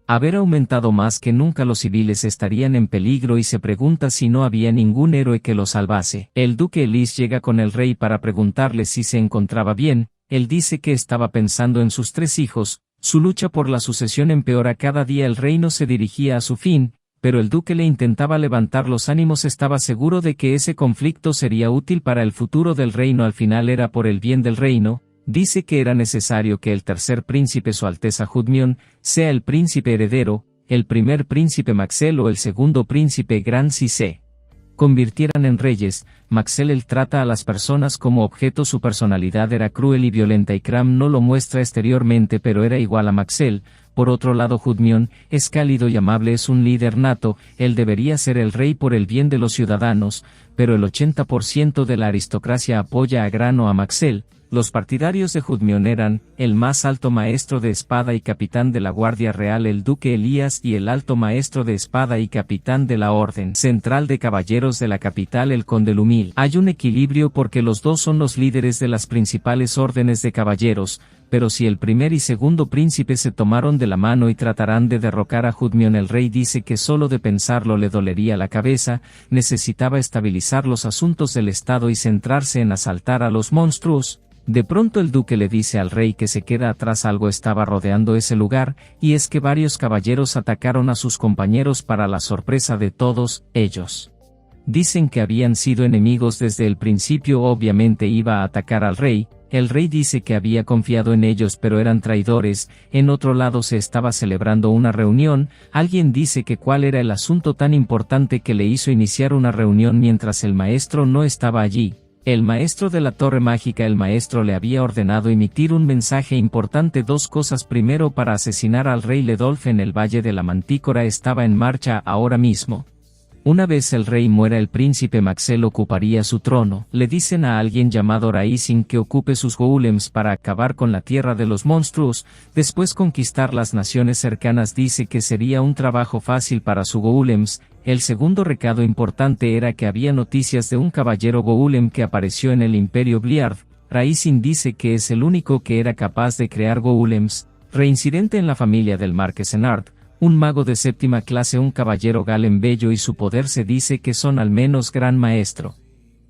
haber aumentado más que nunca. Los civiles estarían en peligro y se pregunta si no había ningún héroe que los salvase. El duque Elis llega con el rey para preguntarle si se encontraba bien. Él dice que estaba pensando en sus 3 hijos. Su lucha por la sucesión empeora cada día. El reino se dirigía a su fin, pero el duque le intentaba levantar los ánimos. Estaba seguro de que ese conflicto sería útil para el futuro del reino. Al final era por el bien del reino. Dice que era necesario que el tercer príncipe, Su Alteza Judmion, sea el príncipe heredero, el primer príncipe Maxel o el segundo príncipe Gran si se convirtieran en reyes. Maxel él trata a las personas como objeto. Su personalidad era cruel y violenta y Cram no lo muestra exteriormente, pero era igual a Maxel. Por otro lado, Judmion es cálido y amable, es un líder nato. Él debería ser el rey por el bien de los ciudadanos, pero el 80% de la aristocracia apoya a Gran o a Maxel. Los partidarios de Judmion eran el más alto maestro de espada y capitán de la Guardia Real, el duque Elías, y el alto maestro de espada y capitán de la Orden Central de Caballeros de la capital, el conde Lumil. Hay un equilibrio porque los dos son los líderes de las principales órdenes de caballeros, pero si el primer y segundo príncipe se tomaron de la mano y tratarán de derrocar a Judmion, el rey dice que solo de pensarlo le dolería la cabeza. Necesitaba estabilizar los asuntos del estado y centrarse en asaltar a los monstruos. De pronto el duque le dice al rey que se queda atrás. Algo estaba rodeando ese lugar, y es que varios caballeros atacaron a sus compañeros para la sorpresa de todos ellos. Dicen que habían sido enemigos desde el principio. Obviamente iba a atacar al rey. El rey dice que había confiado en ellos, pero eran traidores. En otro lado se estaba celebrando una reunión. Alguien dice que cuál era el asunto tan importante que le hizo iniciar una reunión mientras el maestro no estaba allí. El maestro de la torre mágica. El maestro le había ordenado emitir un mensaje importante. 2 cosas. Primero, para asesinar al rey Ledolf en el Valle de la Mantícora estaba en marcha ahora mismo. Una vez el rey muera, el príncipe Maxel ocuparía su trono. Le dicen a alguien llamado Raisin que ocupe sus golems para acabar con la tierra de los monstruos, después conquistar las naciones cercanas. Dice que sería un trabajo fácil para sus golems. El segundo recado importante era que había noticias de un caballero golem que apareció en el Imperio Bliard. Raisin dice que es el único que era capaz de crear golems. Reincidente en la familia del Marquesenard. Un mago de 7ª clase, un caballero Galen bello, y su poder se dice que son al menos gran maestro.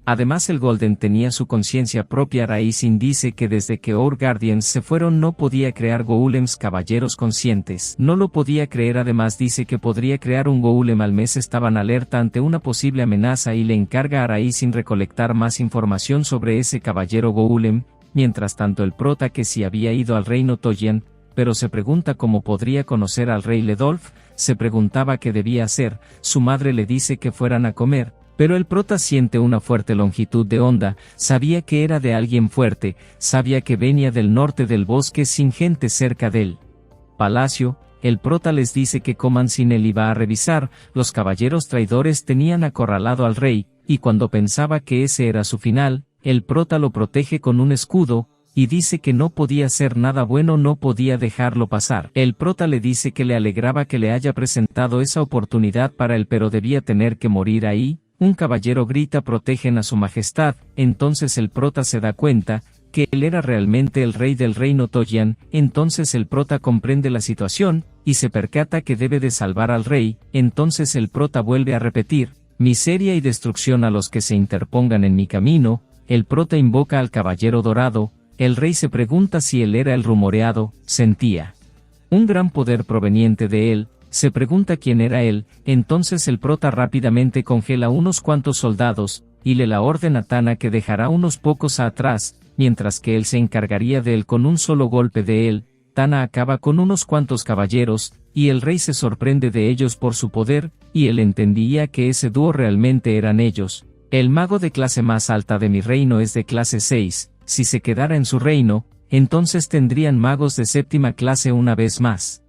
Además el Golden tenía su conciencia propia. Raisin dice que desde que Our Guardians se fueron no podía crear golems caballeros conscientes. No lo podía creer. Además dice que podría crear un golem al mes. Estaban alerta ante una posible amenaza y le encarga a Raisin recolectar más información sobre ese caballero golem. Mientras tanto el prota, que sí había ido al reino Toyan, pero se pregunta cómo podría conocer al rey Ledolf. Se preguntaba qué debía hacer. Su madre le dice que fueran a comer, pero el prota siente una fuerte longitud de onda. Sabía que era de alguien fuerte, sabía que venía del norte del bosque sin gente cerca del palacio. El prota les dice que coman sin él. Iba a revisar. Los caballeros traidores tenían acorralado al rey, y cuando pensaba que ese era su final, el prota lo protege con un escudo, y dice que no podía hacer nada bueno, no podía dejarlo pasar. El prota le dice que le alegraba que le haya presentado esa oportunidad para él, pero debía tener que morir ahí. Un caballero grita: protegen a su majestad. Entonces el prota se da cuenta que él era realmente el rey del reino Toyan. Entonces el prota comprende la situación, y se percata que debe de salvar al rey. Entonces el prota vuelve a repetir: miseria y destrucción a los que se interpongan en mi camino. El prota invoca al caballero dorado. El rey se pregunta si él era el rumoreado. Sentía un gran poder proveniente de él. Se pregunta quién era él. Entonces el prota rápidamente congela unos cuantos soldados, y le la orden a Tana que dejará unos pocos atrás, mientras que él se encargaría de él con un solo golpe de él. Tana acaba con unos cuantos caballeros, y el rey se sorprende de ellos por su poder, y él entendía que ese dúo realmente eran ellos. El mago de clase más alta de mi reino es de clase 6. Si se quedara en su reino, entonces tendrían magos de 7ª clase una vez más.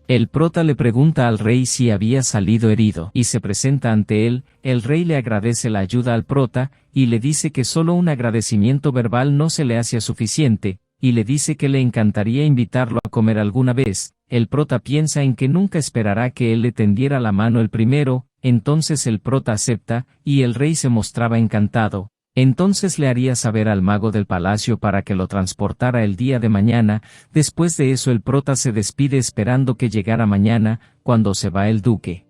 El prota le pregunta al rey si había salido herido, y se presenta ante él. El rey le agradece la ayuda al prota, y le dice que solo un agradecimiento verbal no se le hacía suficiente, y le dice que le encantaría invitarlo a comer alguna vez. El prota piensa en que nunca esperará que él le tendiera la mano el primero. Entonces el prota acepta, y el rey se mostraba encantado. Entonces le haría saber al mago del palacio para que lo transportara el día de mañana. Después de eso el prota se despide esperando que llegara mañana, cuando se va el duque.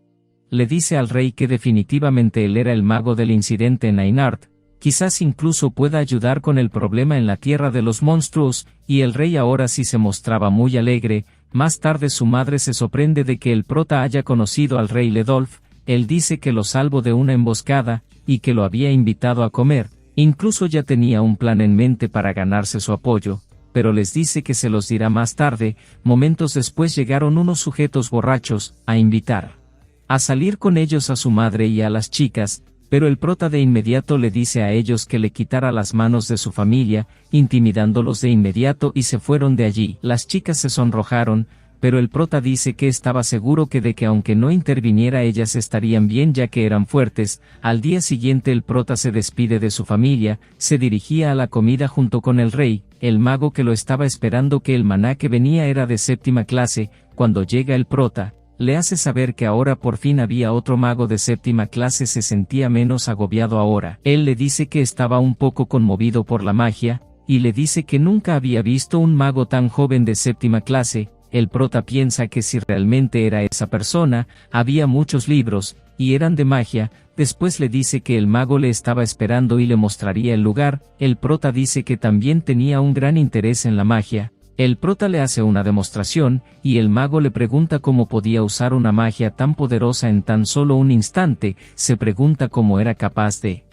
Le dice al rey que definitivamente él era el mago del incidente en Ainart, quizás incluso pueda ayudar con el problema en la tierra de los monstruos, y el rey ahora sí se mostraba muy alegre. Más tarde su madre se sorprende de que el prota haya conocido al rey Ledolf. Él dice que lo salvó de una emboscada, y que lo había invitado a comer, incluso ya tenía un plan en mente para ganarse su apoyo, pero les dice que se los dirá más tarde. Momentos después llegaron unos sujetos borrachos, a invitar a salir con ellos a su madre y a las chicas, pero el prota de inmediato le dice a ellos que le quitara las manos de su familia, intimidándolos de inmediato y se fueron de allí. Las chicas se sonrojaron, pero el prota dice que estaba seguro de que aunque no interviniera ellas estarían bien ya que eran fuertes. Al día siguiente el prota se despide de su familia, se dirigía a la comida junto con el rey, el mago que lo estaba esperando que el maná que venía era de 7ª clase. Cuando llega el prota, le hace saber que ahora por fin había otro mago de 7ª clase. Se sentía menos agobiado ahora. Él le dice que estaba un poco conmovido por la magia, y le dice que nunca había visto un mago tan joven de 7ª clase. El prota piensa que si realmente era esa persona, había muchos libros, y eran de magia. Después le dice que el mago le estaba esperando y le mostraría el lugar. El prota dice que también tenía un gran interés en la magia. El prota le hace una demostración, y el mago le pregunta cómo podía usar una magia tan poderosa en tan solo un instante. Se pregunta cómo era capaz de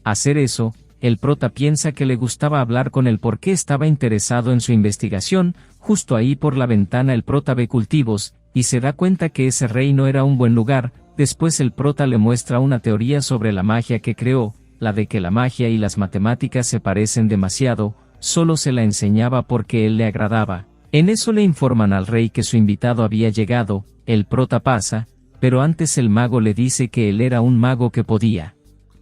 hacer eso. El prota piensa que le gustaba hablar con él porque estaba interesado en su investigación. Justo ahí por la ventana el prota ve cultivos, y se da cuenta que ese rey no era un buen lugar. Después el prota le muestra una teoría sobre la magia que creó, la de que la magia y las matemáticas se parecen demasiado, solo se la enseñaba porque él le agradaba. En eso le informan al rey que su invitado había llegado. El prota pasa, pero antes el mago le dice que él era un mago que podía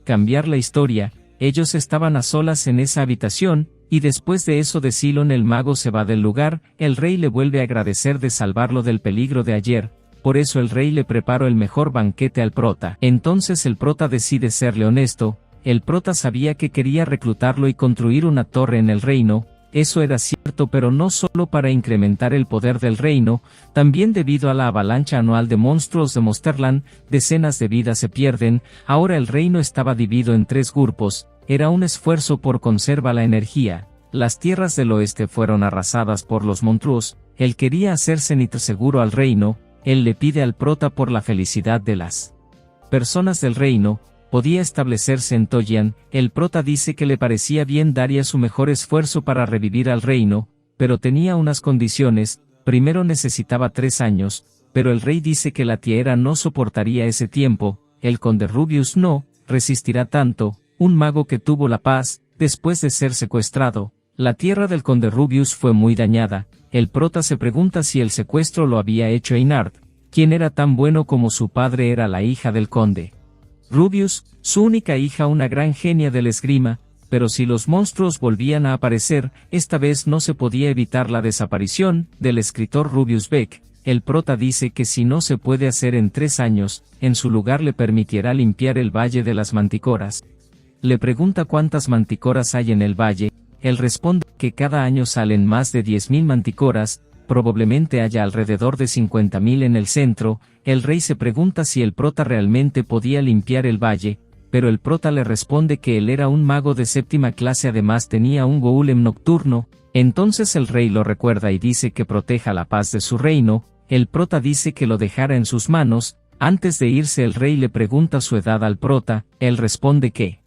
cambiar la historia. Ellos estaban a solas en esa habitación, y después de eso de Cylon el mago se va del lugar. El rey le vuelve a agradecer de salvarlo del peligro de ayer, por eso el rey le preparó el mejor banquete al prota. Entonces el prota decide serle honesto. El prota sabía que quería reclutarlo y construir una torre en el reino. Eso era cierto, pero no solo para incrementar el poder del reino, también debido a la avalancha anual de monstruos de Monsterland. Decenas de vidas se pierden. Ahora el reino estaba dividido en 3 grupos. Era un esfuerzo por conservar la energía. Las tierras del oeste fueron arrasadas por los monstruos. Él quería hacerse nitro seguro al reino. Él le pide al prota por la felicidad de las personas del reino. Podía establecerse en Toyan. El prota dice que le parecía bien, daría su mejor esfuerzo para revivir al reino, pero tenía unas condiciones. Primero necesitaba 3 años, pero el rey dice que la tierra no soportaría ese tiempo. El conde Rubius no resistirá tanto. Un mago que tuvo la paz, después de ser secuestrado. La tierra del conde Rubius fue muy dañada. El prota se pregunta si el secuestro lo había hecho Einart, quien era tan bueno como su padre. Era la hija del conde Rubius, su única hija, una gran genia del esgrima, pero si los monstruos volvían a aparecer, esta vez no se podía evitar la desaparición del escritor Rubius Beck. El prota dice que si no se puede hacer en 3 años, en su lugar le permitirá limpiar el Valle de las Manticoras. Le pregunta cuántas manticoras hay en el valle. Él responde que cada año salen más de 10.000 manticoras, probablemente haya alrededor de 50.000 en el centro. El rey se pregunta si el prota realmente podía limpiar el valle, pero el prota le responde que él era un mago de 7ª clase, además tenía un golem nocturno. Entonces el rey lo recuerda y dice que proteja la paz de su reino. El prota dice que lo dejara en sus manos. Antes de irse el rey le pregunta su edad al prota. Él responde que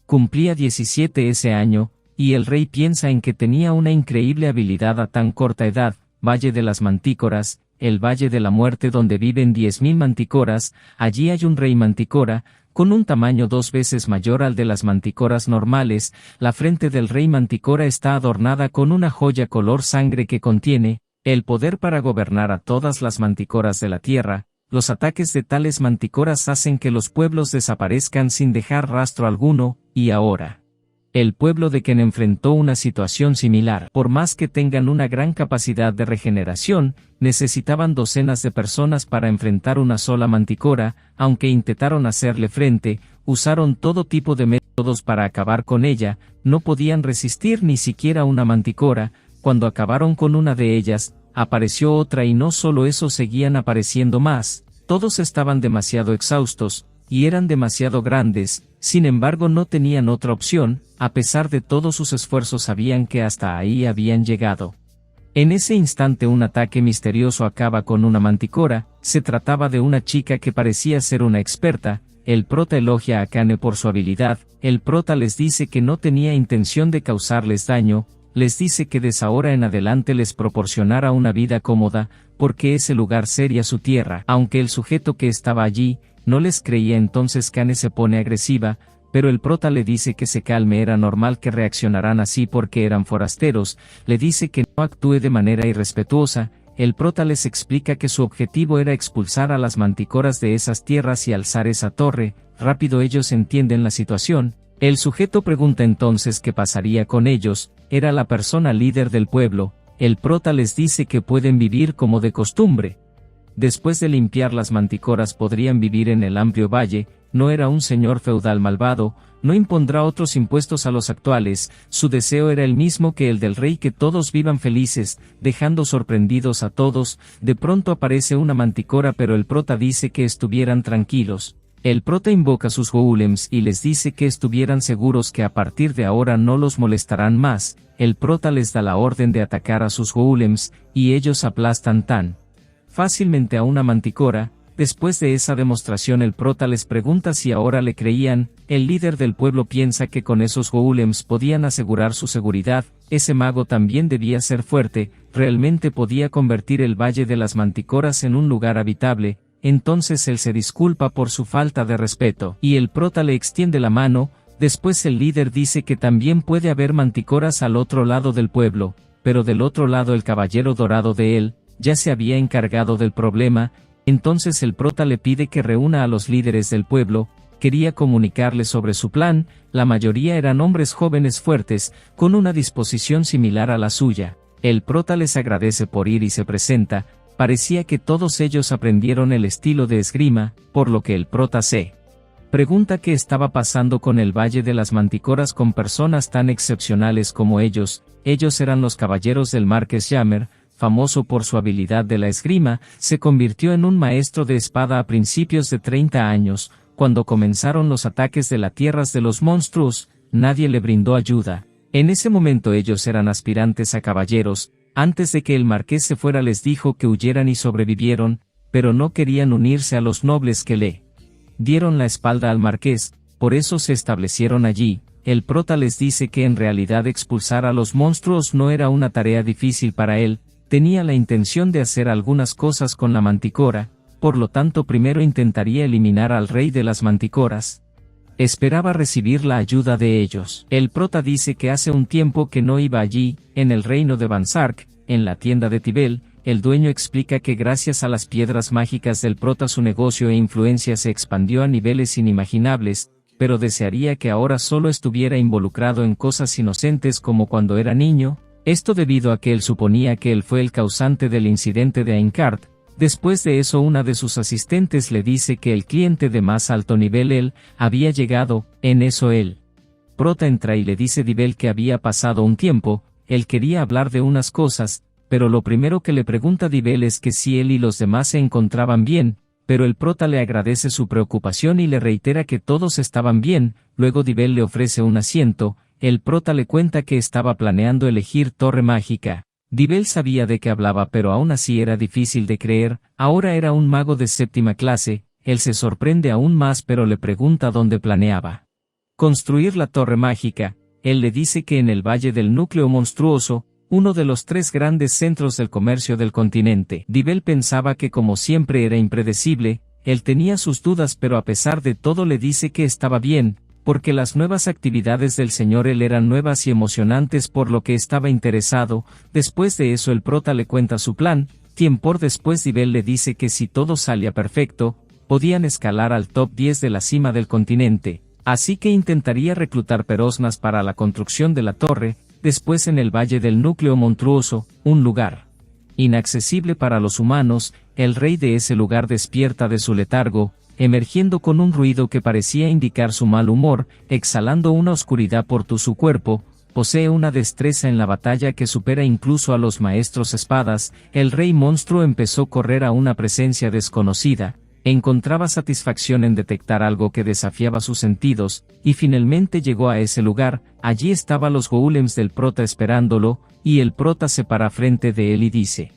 cumplía 17 ese año, y el rey piensa en que tenía una increíble habilidad a tan corta edad. Valle de las Mantícoras, el Valle de la Muerte donde viven 10.000 manticoras. Allí hay un rey manticora, con un tamaño 2 veces mayor al de las manticoras normales. La frente del rey manticora está adornada con una joya color sangre que contiene el poder para gobernar a todas las manticoras de la tierra. Los ataques de tales manticoras hacen que los pueblos desaparezcan sin dejar rastro alguno, y ahora el pueblo de Ken enfrentó una situación similar. Por más que tengan una gran capacidad de regeneración, necesitaban docenas de personas para enfrentar una sola manticora. Aunque intentaron hacerle frente, usaron todo tipo de métodos todos para acabar con ella, no podían resistir ni siquiera una manticora. Cuando acabaron con una de ellas, apareció otra y no solo eso, seguían apareciendo más. Todos estaban demasiado exhaustos, y eran demasiado grandes, sin embargo no tenían otra opción, a pesar de todos sus esfuerzos sabían que hasta ahí habían llegado. En ese instante un ataque misterioso acaba con una manticora. Se trataba de una chica que parecía ser una experta. El prota elogia a Kane por su habilidad. El prota les dice que no tenía intención de causarles daño, les dice que desde ahora en adelante les proporcionara una vida cómoda, porque ese lugar sería su tierra. Aunque el sujeto que estaba allí no les creía, entonces Kane se pone agresiva, pero el prota le dice que se calme, era normal que reaccionaran así porque eran forasteros, le dice que no actúe de manera irrespetuosa. El prota les explica que su objetivo era expulsar a las manticoras de esas tierras y alzar esa torre. Rápido ellos entienden la situación. El sujeto pregunta entonces qué pasaría con ellos. Era la persona líder del pueblo. El prota les dice que pueden vivir como de costumbre. Después de limpiar las manticoras podrían vivir en el amplio valle. No era un señor feudal malvado, no impondrá otros impuestos a los actuales. Su deseo era el mismo que el del rey, que todos vivan felices, dejando sorprendidos a todos. De pronto aparece una manticora, pero el prota dice que estuvieran tranquilos. El prota invoca sus golems y les dice que estuvieran seguros que a partir de ahora no los molestarán más. El prota les da la orden de atacar a sus golems, y ellos aplastan tan fácilmente a una manticora. Después de esa demostración el prota les pregunta si ahora le creían. El líder del pueblo piensa que con esos golems podían asegurar su seguridad. Ese mago también debía ser fuerte, realmente podía convertir el Valle de las Manticoras en un lugar habitable. Entonces él se disculpa por su falta de respeto, y el prota le extiende la mano. Después el líder dice que también puede haber manticoras al otro lado del pueblo, pero del otro lado el caballero dorado de él ya se había encargado del problema. Entonces el prota le pide que reúna a los líderes del pueblo. Quería comunicarles sobre su plan. La mayoría eran hombres jóvenes fuertes, con una disposición similar a la suya. El prota les agradece por ir y se presenta. Parecía que todos ellos aprendieron el estilo de esgrima, por lo que el prota se pregunta qué estaba pasando con el Valle de las Manticoras con personas tan excepcionales como ellos. Ellos eran los caballeros del Marqués Jammer, famoso por su habilidad de la esgrima. Se convirtió en un maestro de espada a principios de 30 años, cuando comenzaron los ataques de las tierras de los monstruos. Nadie le brindó ayuda. En ese momento ellos eran aspirantes a caballeros. Antes de que el marqués se fuera les dijo que huyeran y sobrevivieron, pero no querían unirse a los nobles que le dieron la espalda al marqués, por eso se establecieron allí. El prota les dice que en realidad expulsar a los monstruos no era una tarea difícil para él. Tenía la intención de hacer algunas cosas con la manticora, por lo tanto primero intentaría eliminar al rey de las manticoras. Esperaba recibir la ayuda de ellos. El prota dice que hace un tiempo que no iba allí. En el reino de Bansark, en la tienda de Tibel, el dueño explica que gracias a las piedras mágicas del prota su negocio e influencia se expandió a niveles inimaginables, pero desearía que ahora solo estuviera involucrado en cosas inocentes como cuando era niño. Esto debido a que él suponía que él fue el causante del incidente de Aincard. Después de eso una de sus asistentes le dice que el cliente de más alto nivel él había llegado. En eso él prota entra y le dice a Dibel que había pasado un tiempo. Él quería hablar de unas cosas, pero lo primero que le pregunta a Dibel es que si él y los demás se encontraban bien, pero el prota le agradece su preocupación y le reitera que todos estaban bien. Luego Dibel le ofrece un asiento. El prota le cuenta que estaba planeando elegir Torre Mágica. Dibel sabía de qué hablaba, pero aún así era difícil de creer. Ahora era un mago de séptima clase. Él se sorprende aún más, pero le pregunta dónde planeaba construir la Torre Mágica. Él le dice que en el Valle del Núcleo Monstruoso, uno de los 3 grandes centros del comercio del continente. Dibel pensaba que como siempre era impredecible. Él tenía sus dudas, pero a pesar de todo le dice que estaba bien, porque las nuevas actividades del señor él eran nuevas y emocionantes, por lo que estaba interesado. Después de eso el prota le cuenta su plan. Tiempo después Dibel le dice que si todo salía perfecto, podían escalar al top 10 de la cima del continente, así que intentaría reclutar perosnas para la construcción de la torre. Después en el Valle del Núcleo Monstruoso, un lugar inaccesible para los humanos, el rey de ese lugar despierta de su letargo. emergiendo con un ruido que parecía indicar su mal humor, exhalando una oscuridad por todo su cuerpo. Posee una destreza en la batalla que supera incluso a los maestros espadas. El rey monstruo empezó a correr a una presencia desconocida. Encontraba satisfacción en detectar algo que desafiaba sus sentidos, y finalmente llegó a ese lugar. Allí estaban los golems del prota esperándolo, y el prota se para frente de él y dice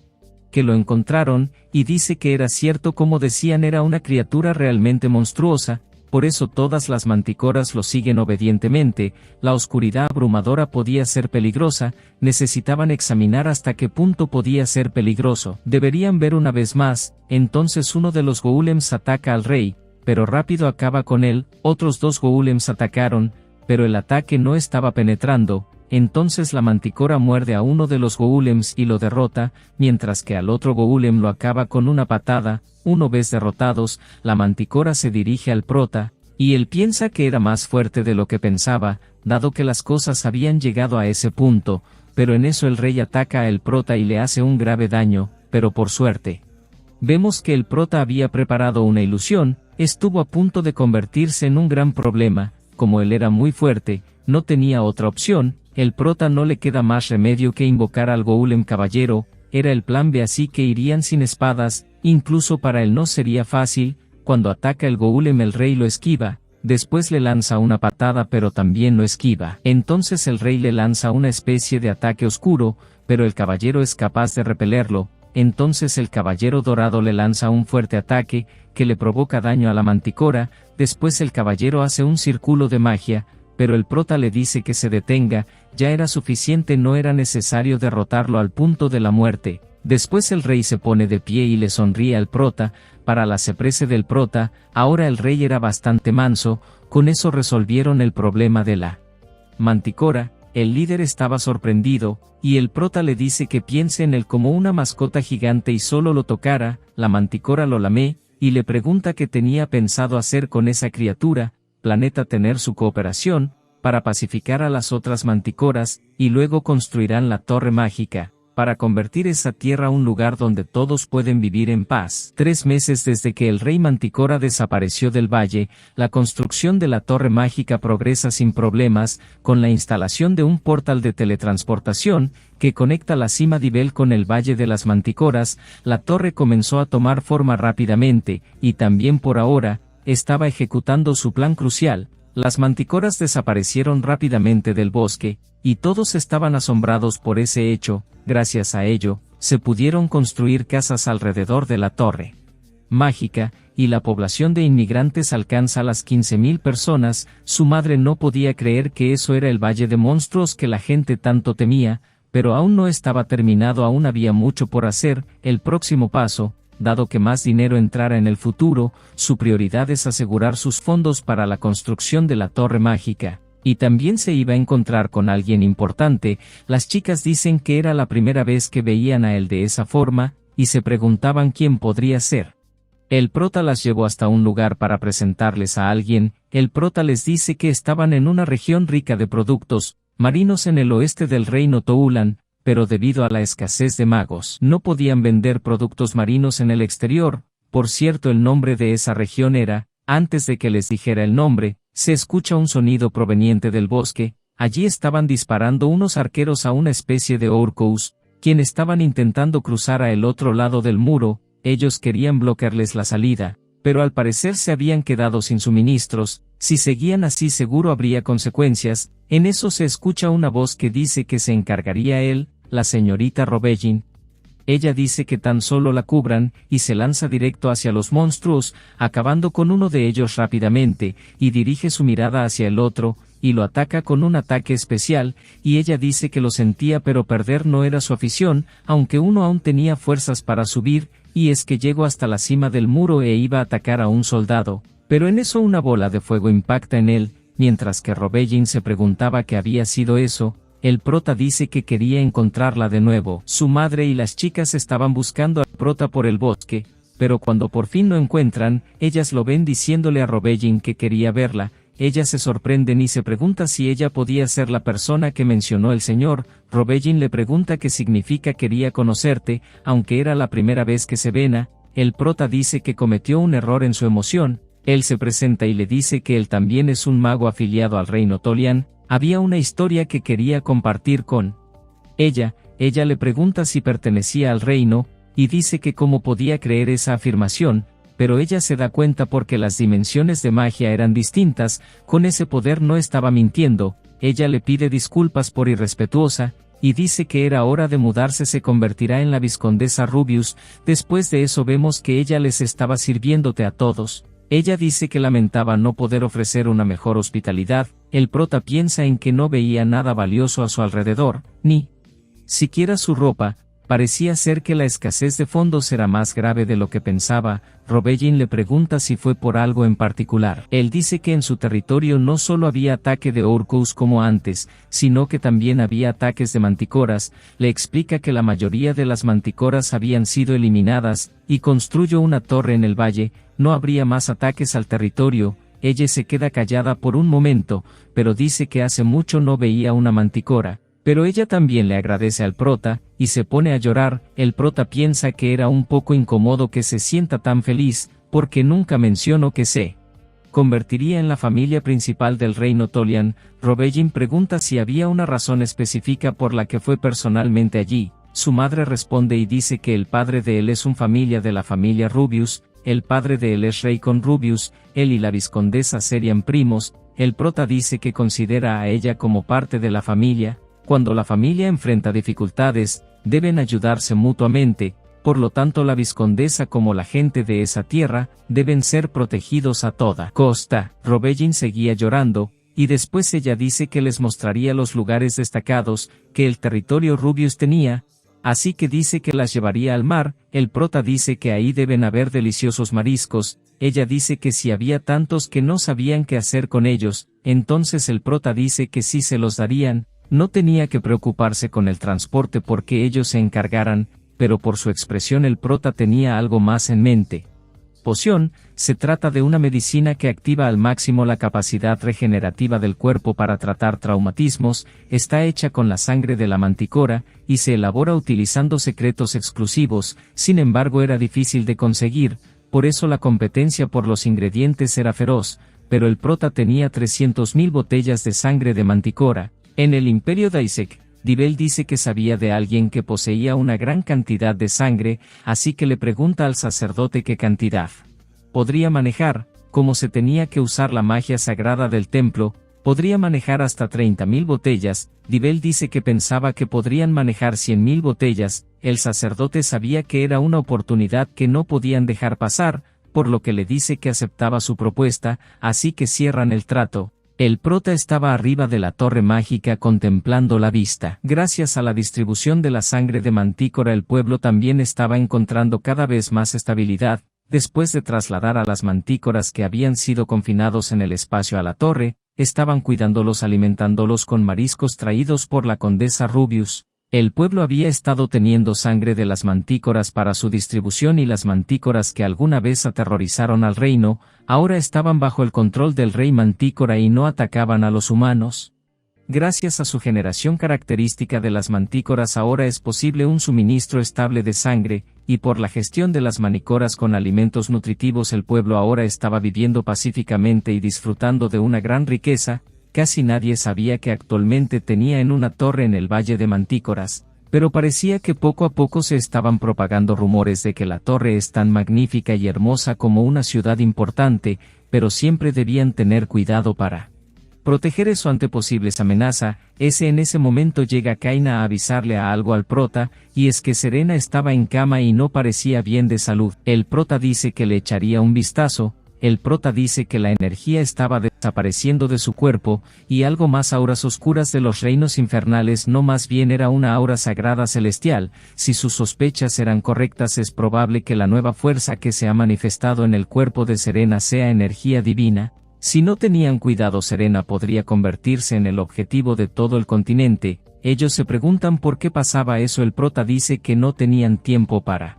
que lo encontraron, y dice que era cierto como decían, era una criatura realmente monstruosa. Por eso todas las manticoras lo siguen obedientemente. La oscuridad abrumadora podía ser peligrosa, necesitaban examinar hasta qué punto podía ser peligroso. Deberían ver una vez más. Entonces uno de los golems ataca al rey, pero rápido acaba con él. Otros dos golems atacaron, pero el ataque no estaba penetrando. Entonces la manticora muerde a uno de los golems y lo derrota, mientras que al otro golem lo acaba con una patada. Una vez derrotados, la manticora se dirige al prota, y él piensa que era más fuerte de lo que pensaba, dado que las cosas habían llegado a ese punto, pero en eso el rey ataca a el prota y le hace un grave daño, pero por suerte. Vemos que el prota había preparado una ilusión, estuvo a punto de convertirse en un gran problema. Como él era muy fuerte, no tenía otra opción. El prota no le queda más remedio que invocar al golem caballero. Era el plan B, así que irían sin espadas. Incluso para él no sería fácil. Cuando ataca el golem, el rey lo esquiva, después le lanza una patada pero también lo esquiva. Entonces el rey le lanza una especie de ataque oscuro, pero el caballero es capaz de repelerlo. Entonces el caballero dorado le lanza un fuerte ataque, que le provoca daño a la manticora. Después el caballero hace un círculo de magia, pero el prota le dice que se detenga. Ya era suficiente, no era necesario derrotarlo al punto de la muerte. Después el rey se pone de pie y le sonríe al prota. Para la sorpresa del prota, ahora el rey era bastante manso. Con eso resolvieron el problema de la manticora. El líder estaba sorprendido, y el prota le dice que piense en él como una mascota gigante y solo lo tocara. La manticora lo lame, y le pregunta qué tenía pensado hacer con esa criatura. Planeta tener su cooperación, para pacificar a las otras manticoras, y luego construirán la torre mágica, para convertir esa tierra un lugar donde todos pueden vivir en paz. 3 meses desde que el rey manticora desapareció del valle, la construcción de la torre mágica progresa sin problemas, con la instalación de un portal de teletransportación, que conecta la cima de Ibel con el valle de las manticoras. La torre comenzó a tomar forma rápidamente, y también por ahora, estaba ejecutando su plan crucial. Las manticoras desaparecieron rápidamente del bosque, y todos estaban asombrados por ese hecho. Gracias a ello, se pudieron construir casas alrededor de la torre mágica, y la población de inmigrantes alcanza las 15.000 personas. Su madre no podía creer que eso era el valle de monstruos que la gente tanto temía, pero aún no estaba terminado, aún había mucho por hacer. El próximo paso, dado que más dinero entrara en el futuro, su prioridad es asegurar sus fondos para la construcción de la torre mágica. Y también se iba a encontrar con alguien importante. Las chicas dicen que era la primera vez que veían a él de esa forma, y se preguntaban quién podría ser. El prota las llevó hasta un lugar para presentarles a alguien. El prota les dice que estaban en una región rica de productos marinos en el oeste del reino Toulan, pero debido a la escasez de magos, no podían vender productos marinos en el exterior. Por cierto, el nombre de esa región era, antes de que les dijera el nombre, se escucha un sonido proveniente del bosque. Allí estaban disparando unos arqueros a una especie de orcos, quienes estaban intentando cruzar a el otro lado del muro. Ellos querían bloquearles la salida, pero al parecer se habían quedado sin suministros. Si seguían así seguro habría consecuencias. En eso se escucha una voz que dice que se encargaría él, la señorita Robellin. Ella dice que tan solo la cubran, y se lanza directo hacia los monstruos, acabando con uno de ellos rápidamente, y dirige su mirada hacia el otro, y lo ataca con un ataque especial, y ella dice que lo sentía, pero perder no era su afición, aunque uno aún tenía fuerzas para subir, y es que llegó hasta la cima del muro e iba a atacar a un soldado, pero en eso una bola de fuego impacta en él. Mientras que Robellin se preguntaba qué había sido eso, el prota dice que quería encontrarla de nuevo. Su madre y las chicas estaban buscando al prota por el bosque, pero cuando por fin lo encuentran, ellas lo ven diciéndole a Robellin que quería verla. Ellas se sorprenden y se pregunta si ella podía ser la persona que mencionó el señor. Robellin le pregunta qué significa quería conocerte, aunque era la primera vez que se ven. El prota dice que cometió un error en su emoción, Él se presenta y le dice que él también es un mago afiliado al reino Tolian. Había una historia que quería compartir con ella. Ella le pregunta si pertenecía al reino, y dice que cómo podía creer esa afirmación, pero ella se da cuenta porque las dimensiones de magia eran distintas, con ese poder no estaba mintiendo. Ella le pide disculpas por irrespetuosa, y dice que era hora de mudarse, se convertirá en la vizcondesa Rubius. Después de eso vemos que ella les estaba sirviendo té a todos. Ella dice que lamentaba no poder ofrecer una mejor hospitalidad. El prota piensa en que no veía nada valioso a su alrededor, ni siquiera su ropa. Parecía ser que la escasez de fondos era más grave de lo que pensaba. Robellin le pregunta si fue por algo en particular. Él dice que en su territorio no solo había ataque de orcos como antes, sino que también había ataques de manticoras. Le explica que la mayoría de las manticoras habían sido eliminadas, y construyó una torre en el valle. No habría más ataques al territorio. Ella se queda callada por un momento, pero dice que hace mucho no veía una manticora. Pero ella también le agradece al prota, y se pone a llorar. El prota piensa que era un poco incómodo que se sienta tan feliz, porque nunca mencionó que se convertiría en la familia principal del reino Tolian. Robellin pregunta si había una razón específica por la que fue personalmente allí. Su madre responde y dice que el padre de él es un familia de la familia Rubius, el padre de él es Raycon Rubius, él y la vizcondesa serían primos. El prota dice que considera a ella como parte de la familia. Cuando la familia enfrenta dificultades, deben ayudarse mutuamente, por lo tanto la vizcondesa como la gente de esa tierra, deben ser protegidos a toda costa. Robellin seguía llorando, y después ella dice que les mostraría los lugares destacados que el territorio Rubius tenía, así que dice que las llevaría al mar. El prota dice que ahí deben haber deliciosos mariscos. Ella dice que si había tantos que no sabían qué hacer con ellos, entonces el prota dice que sí se los darían. No tenía que preocuparse con el transporte porque ellos se encargaran, pero por su expresión el prota tenía algo más en mente. Poción, se trata de una medicina que activa al máximo la capacidad regenerativa del cuerpo para tratar traumatismos. Está hecha con la sangre de la manticora, y se elabora utilizando secretos exclusivos. Sin embargo era difícil de conseguir, por eso la competencia por los ingredientes era feroz, pero el prota tenía 300.000 botellas de sangre de manticora. En el imperio Daisek, Dibel dice que sabía de alguien que poseía una gran cantidad de sangre, así que le pregunta al sacerdote qué cantidad podría manejar. Como se tenía que usar la magia sagrada del templo, podría manejar hasta 30.000 botellas. Dibel dice que pensaba que podrían manejar 100.000 botellas. El sacerdote sabía que era una oportunidad que no podían dejar pasar, por lo que le dice que aceptaba su propuesta, así que cierran el trato. El prota estaba arriba de la torre mágica contemplando la vista. Gracias a la distribución de la sangre de mantícora el pueblo también estaba encontrando cada vez más estabilidad. Después de trasladar a las mantícoras que habían sido confinados en el espacio a la torre, estaban cuidándolos, alimentándolos con mariscos traídos por la condesa Rubius. El pueblo había estado teniendo sangre de las mantícoras para su distribución y las mantícoras que alguna vez aterrorizaron al reino, ahora estaban bajo el control del rey mantícora y no atacaban a los humanos. Gracias a su generación característica de las mantícoras ahora es posible un suministro estable de sangre, y por la gestión de las manicoras con alimentos nutritivos el pueblo ahora estaba viviendo pacíficamente y disfrutando de una gran riqueza. Casi nadie sabía que actualmente tenía en una torre en el Valle de Mantícoras, pero parecía que poco a poco se estaban propagando rumores de que la torre es tan magnífica y hermosa como una ciudad importante, pero siempre debían tener cuidado para proteger eso ante posibles amenazas. En ese momento llega Kaina a avisarle a algo al prota, y es que Serena estaba en cama y no parecía bien de salud. El prota dice que le echaría un vistazo. El prota dice que la energía estaba desapareciendo de su cuerpo, y algo más auras oscuras de los reinos infernales, no más bien era una aura sagrada celestial. Si sus sospechas eran correctas es probable que la nueva fuerza que se ha manifestado en el cuerpo de Serena sea energía divina. Si no tenían cuidado Serena podría convertirse en el objetivo de todo el continente. Ellos se preguntan por qué pasaba eso. El prota dice que no tenían tiempo para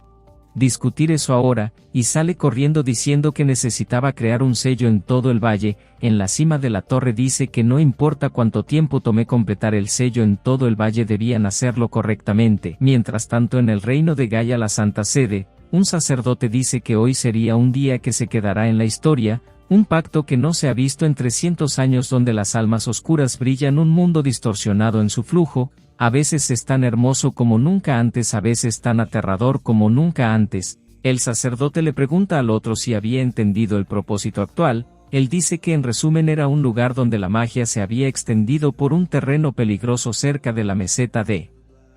discutir eso ahora, y sale corriendo diciendo que necesitaba crear un sello en todo el valle. En la cima de la torre dice que no importa cuánto tiempo tome completar el sello en todo el valle, debían hacerlo correctamente. Mientras tanto en el reino de Gaia, la Santa Sede, un sacerdote dice que hoy sería un día que se quedará en la historia, un pacto que no se ha visto en 300 años donde las almas oscuras brillan un mundo distorsionado en su flujo, a veces es tan hermoso como nunca antes, a veces tan aterrador como nunca antes. El sacerdote le pregunta al otro si había entendido el propósito actual. Él dice que en resumen era un lugar donde la magia se había extendido por un terreno peligroso cerca de la meseta de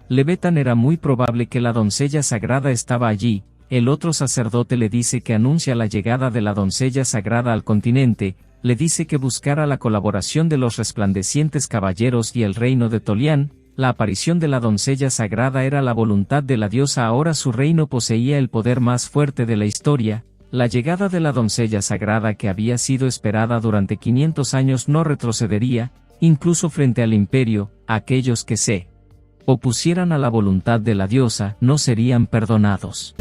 Leviatán. Era muy probable que la doncella sagrada estaba allí. El otro sacerdote le dice que anuncia la llegada de la doncella sagrada al continente, le dice que buscara la colaboración de los resplandecientes caballeros y el reino de Tolián. La aparición de la doncella sagrada era la voluntad de la diosa, ahora su reino poseía el poder más fuerte de la historia. La llegada de la doncella sagrada, que había sido esperada durante 500 años, no retrocedería, incluso frente al imperio. Aquellos que se opusieran a la voluntad de la diosa no serían perdonados.